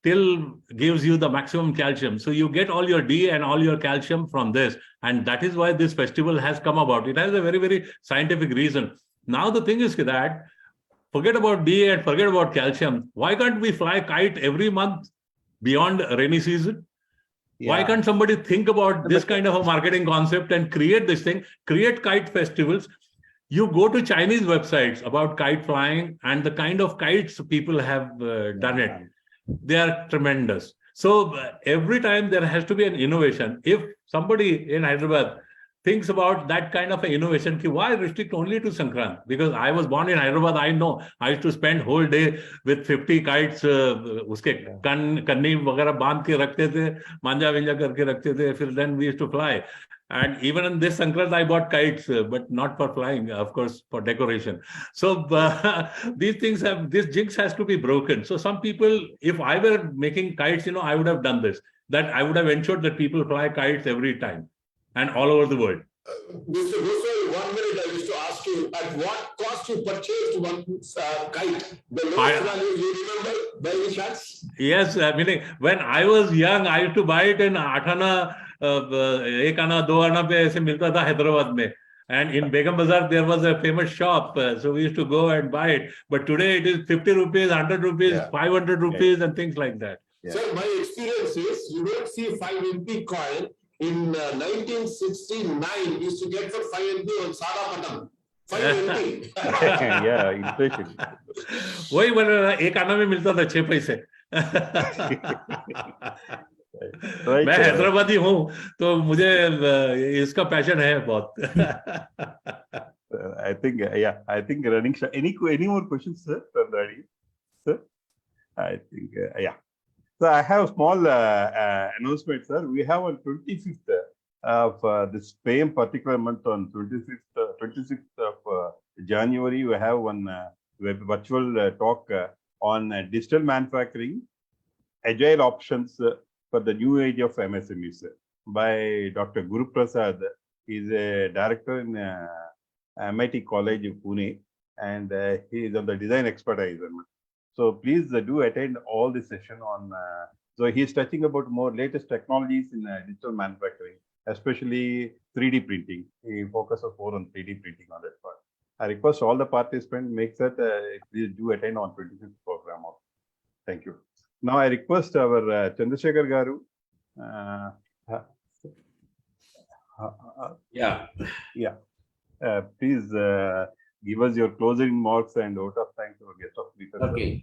till gives you the maximum calcium. So you get all your D and all your calcium from this. And that is why this festival has come about. It has a very, very scientific reason. Now the thing is that forget about D and forget about calcium. Why can't we fly kite every month beyond rainy season? Why can't somebody think about this kind of a marketing concept and create this thing, create kite festivals? You go to Chinese websites about kite flying and the kind of kites people have done it. They are tremendous. So every time there has to be an innovation. If somebody in Hyderabad thinks about that kind of an innovation, why restrict only to Sankrant? Because I was born in Hyderabad, I know. I used to spend whole day with 50 kites, uske kanni वगैरह बांध के रखते थे, मांजा विंजा करके रखते थे, फिर then we used to fly. And even in this Sankrant, I bought kites, but not for flying, of course, for decoration. So these things have, this jinx has to be broken. So some people, if I were making kites, I would have done this, that I would have ensured that people fly kites every time and all over the world. Mr. Goswami, 1 minute I wish to ask you, at what cost you purchased one kite? The lowest value you remember by any chance? Yes, meaning when I was young, I used to buy it in 8 आना, 1 आना, 2 आना पे ऐसे मिलता था हैदराबाद में. And in Begum Bazaar, there was a famous shop. So we used to go and buy it. But today it is 50 rupees, 100 rupees, 500 rupees and things like that. Sir, my experience is you don't see 5 MP coin. In 1969, we used to get for 5 MP on Sada Patam. 5 MP. Yeah, inflation. वही बोल 1 आना में मिलता था 6 पैसे. Right, मैं हैदराबादी हूँ तो मुझे इसका पैशन है बहुत. I think I think running any more questions, sir, from the audience? Sir, I think So I have a small announcement, sir. We have on 25th of this same particular month, on 26th of January, we have one virtual talk on digital manufacturing, agile options for the new age of MSMEs by Dr. Guru Prasad. He is a director in MIT College of Pune, and he is on the design expertise. So please do attend all the session on. So he's touching about more latest technologies in digital manufacturing, especially 3D printing. He focuses more on 3D printing on that part. I request all the participants make that please do attend on 25th program. Thank you. Now I request our Chandrasekhar Garu. Please give us your closing remarks and vote of thanks to our guest of speakers. Okay.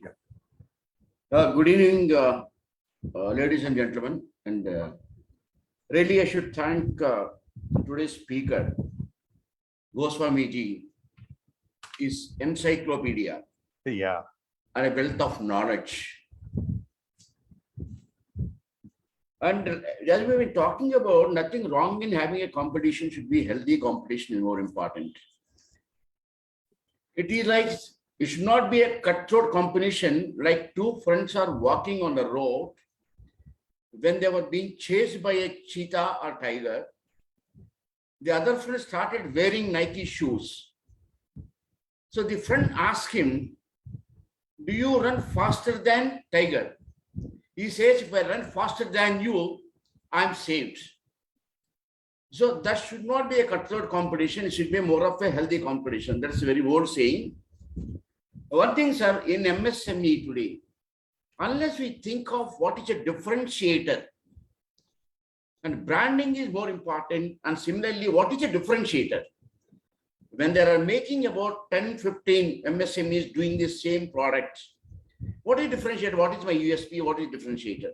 Good evening, ladies and gentlemen. And really, I should thank today's speaker, Goswami ji, is encyclopedia. Yeah. And a wealth of knowledge. And as we've been talking about, nothing wrong in having a competition, should be healthy competition is more important. It is like, it should not be a cutthroat competition, like two friends are walking on the road when they were being chased by a cheetah or tiger. The other friend started wearing Nike shoes. So the friend asked him, do you run faster than tiger? He says, if I run faster than you, I'm saved. So that should not be a cutthroat competition. It should be more of a healthy competition. That's a very old saying. One thing, sir, in MSME today, unless we think of what is a differentiator, and branding is more important, and similarly, what is a differentiator? When they are making about 10, 15 MSMEs doing the same products, what is differentiator? What is my USP? What is differentiator?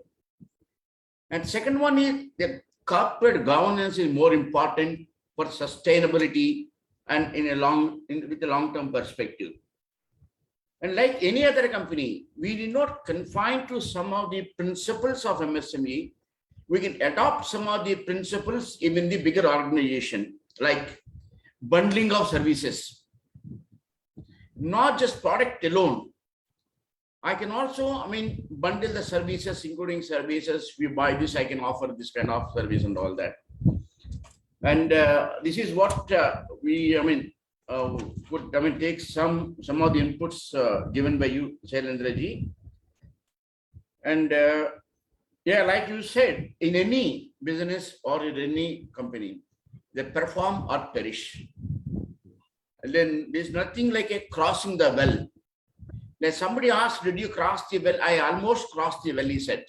And second one is the corporate governance is more important for sustainability and with a long-term perspective. And like any other company, we did not confine to some of the principles of MSME. We can adopt some of the principles even in the bigger organization, like bundling of services, not just product alone. I can also, bundle the services, including services. If you buy this, I can offer this kind of service and all that. And this is what we, could, take some of the inputs given by you, Shailendra ji. And yeah, like you said, in any business or in any company, they perform or perish. And then there's nothing like a crossing the well. Then somebody asked, did you cross the well? I almost crossed the well, he said.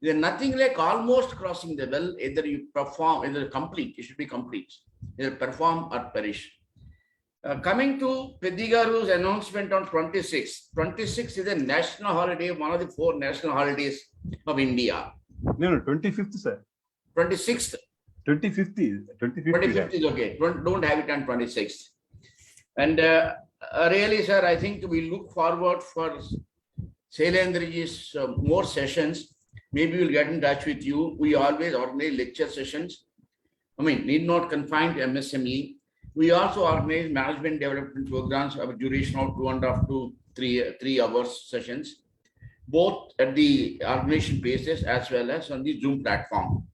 There's nothing like almost crossing the well. Either you perform, either complete, it should be complete. Either perform or perish. Coming to Pedigaru's announcement on 26th. 26th is a national holiday, one of the 4 national holidays of India. No, 25th, sir. 26th. 25th is 25th is okay. Don't have it on 26th. And really, sir, I think we look forward for Shailendriji's more sessions. Maybe we'll get in touch with you. We always organize lecture sessions. I mean, need not confine to MSME. We also organize management development programs of a duration of 2.5 to 3 hours sessions, both at the organization basis as well as on the Zoom platform.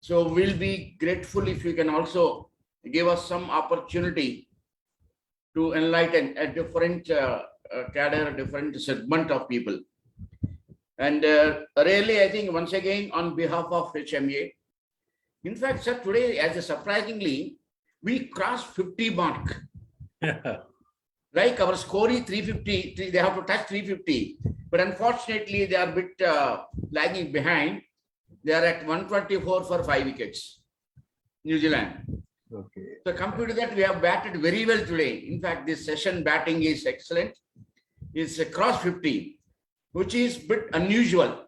So we'll be grateful if you can also give us some opportunity to enlighten a different cadre, a different segment of people. And really, I think once again, on behalf of HMA, in fact, sir, today, as a surprisingly, we crossed 50 mark. Like our score is 350, they have to touch 350. But unfortunately, they are a bit lagging behind. They are at 124 for 5 wickets, New Zealand. Okay. So compared to that, we have batted very well today. In fact, this session batting is excellent. It's across 50, which is a bit unusual.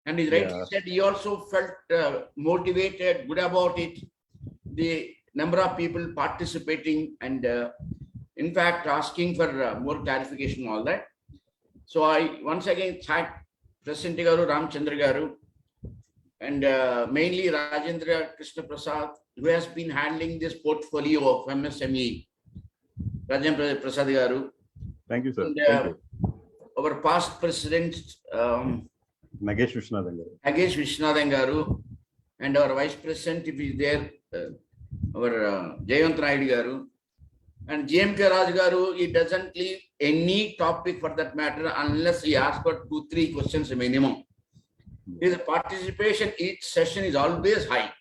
And he rightly said he also felt motivated, good about it. The number of people participating and in fact asking for more clarification and all that. So I once again thank President Garu, Ramchandra Garu, and mainly Rajendra Krishna Prasad, who has been handling this portfolio of MSME. Rajendra Prasad Garu. Thank you, sir. And, Thank you. Our past president, Nagesh Vishnathan garu. Nagesh Vishnathan Garu, and our vice president, if he's there, our Jayant Naidu Garu, and GMK Raj Garu, he doesn't leave any topic for that matter unless he asks for 2-3 questions minimum. His participation each session is always high.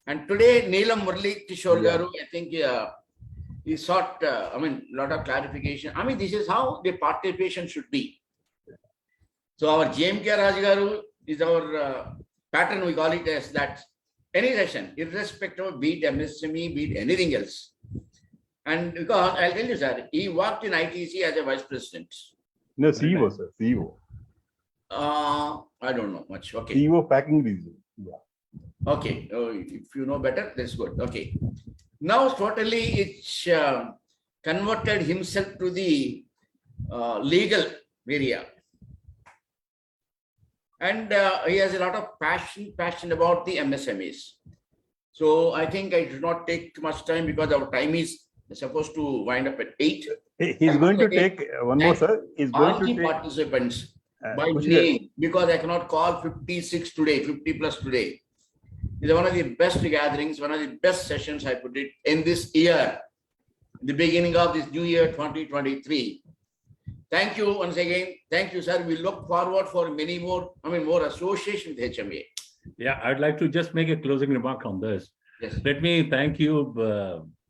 And today, Neelam Murli Kishore Garu, I think he sought, a lot of clarification. This is how the participation should be. So our GMK Raj Garu is our pattern, we call it as that. Any session, irrespective of be it MSME, be it anything else. And because I'll tell you, sir, he worked in ITC as a vice president. No, CEO, sir. CEO. I don't know much. Okay. CEO packing reason. Yeah. Okay. If you know better, that's good. Okay. Now, totally, it's converted himself to the legal area. And he has a lot of passion about the MSMEs. So I think I should not take much time because our time is supposed to wind up at 8. He's going to take one more, sir. He's going all to the take participants by name, because I cannot call 56 today, 50 plus today. It's one of the best gatherings, one of the best sessions I put it in this year, the beginning of this new year 2023. Thank you once again. Thank you, sir. We look forward for many more, more association with HMA. Yeah, I'd like to just make a closing remark on this. Yes. Let me thank you,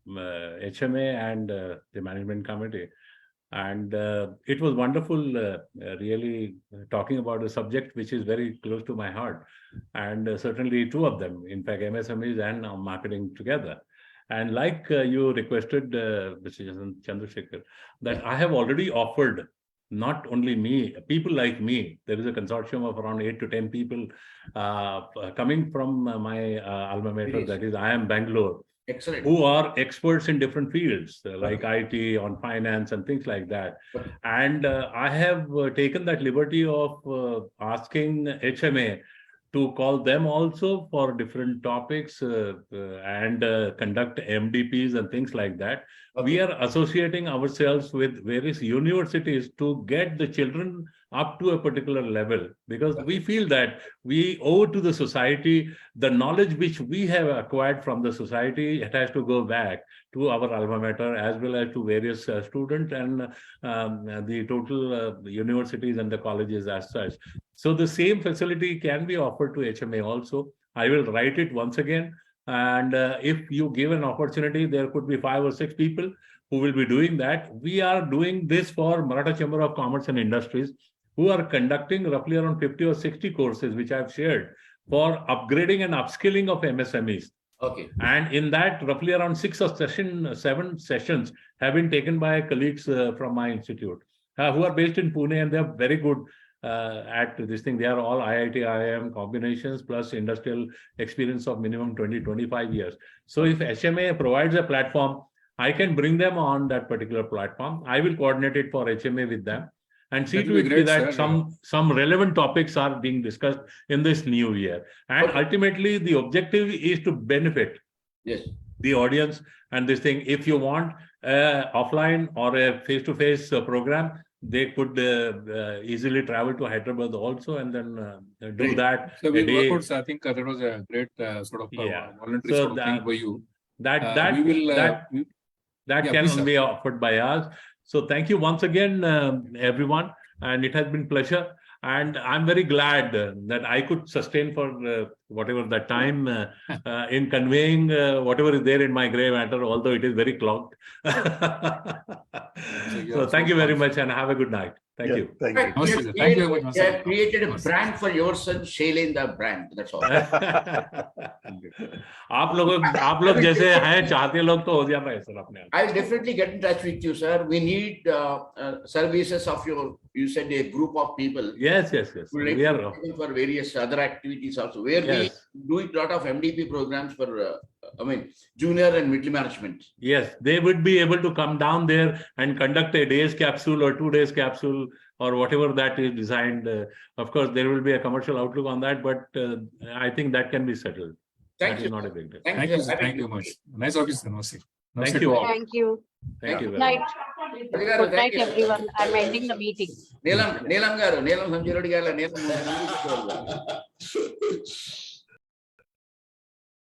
HMA and the management committee. And it was wonderful, really talking about a subject which is very close to my heart. And certainly 2 of them, in fact, MSMEs and marketing together. And like you requested, Mr. Chandrasekhar, that I have already offered, not only me, people like me. There is a consortium of around 8 to 10 people coming from my alma mater, that is IIM Bangalore. Excellent. Who are experts in different fields like IT, on finance and things like that. And I have taken that liberty of asking HMA to call them also for different topics and conduct MDPs and things like that. Okay. We are associating ourselves with various universities to get the children up to a particular level, because we feel that we owe to the society the knowledge which we have acquired from the society. It has to go back to our alma mater as well as to various students and the total universities and the colleges as such. So the same facility can be offered to HMA also. I will write it once again. And if you give an opportunity, there could be 5 or 6 people who will be doing that. We are doing this for Maratha Chamber of Commerce and Industries, who are conducting roughly around 50 or 60 courses, which I've shared, for upgrading and upskilling of MSMEs. Okay. And in that, roughly around 7 sessions have been taken by colleagues from my institute, who are based in Pune, and they're very good at this thing. They are all IIT, IIM combinations plus industrial experience of minimum 20-25 years. So if HMA provides a platform, I can bring them on that particular platform. I will coordinate it for HMA with them and see to it that some relevant topics are being discussed in this new year. And ultimately, the objective is to benefit the audience and this thing. If you want offline or a face-to-face program, they could easily travel to Hyderabad also and then do that. So we work out, I think that was a great sort of voluntary sort of thing for you. That can be offered by us. So thank you once again, everyone. And it has been pleasure. And I'm very glad that I could sustain for whatever that time in conveying whatever is there in my gray matter, although it is very clogged. So thank you very much and have a good night. Thank you. Thank you. Thank you very much. You have created a brand for yourself, Shailin the brand. That's all. आप लोग जैसे हैं चाहते लोग तो हो जाता है सर अपने आप. I'll definitely get in touch with you, sir. We need services of you said a group of people. Yes. We are for various other activities also, where we do a lot of MDP programs for, junior and middle management. Yes, they would be able to come down there and conduct a day's capsule or 2 days capsule or whatever that is designed. Of course, there will be a commercial outlook on that, but I think that can be settled. Thank you. Not a big deal. Thank you much. Nice office. Thank you all. Thank you. Thank you Good very night. much. Good night, everyone. I'm ending the meeting. Neelam Samjirodi Gala, Neelam.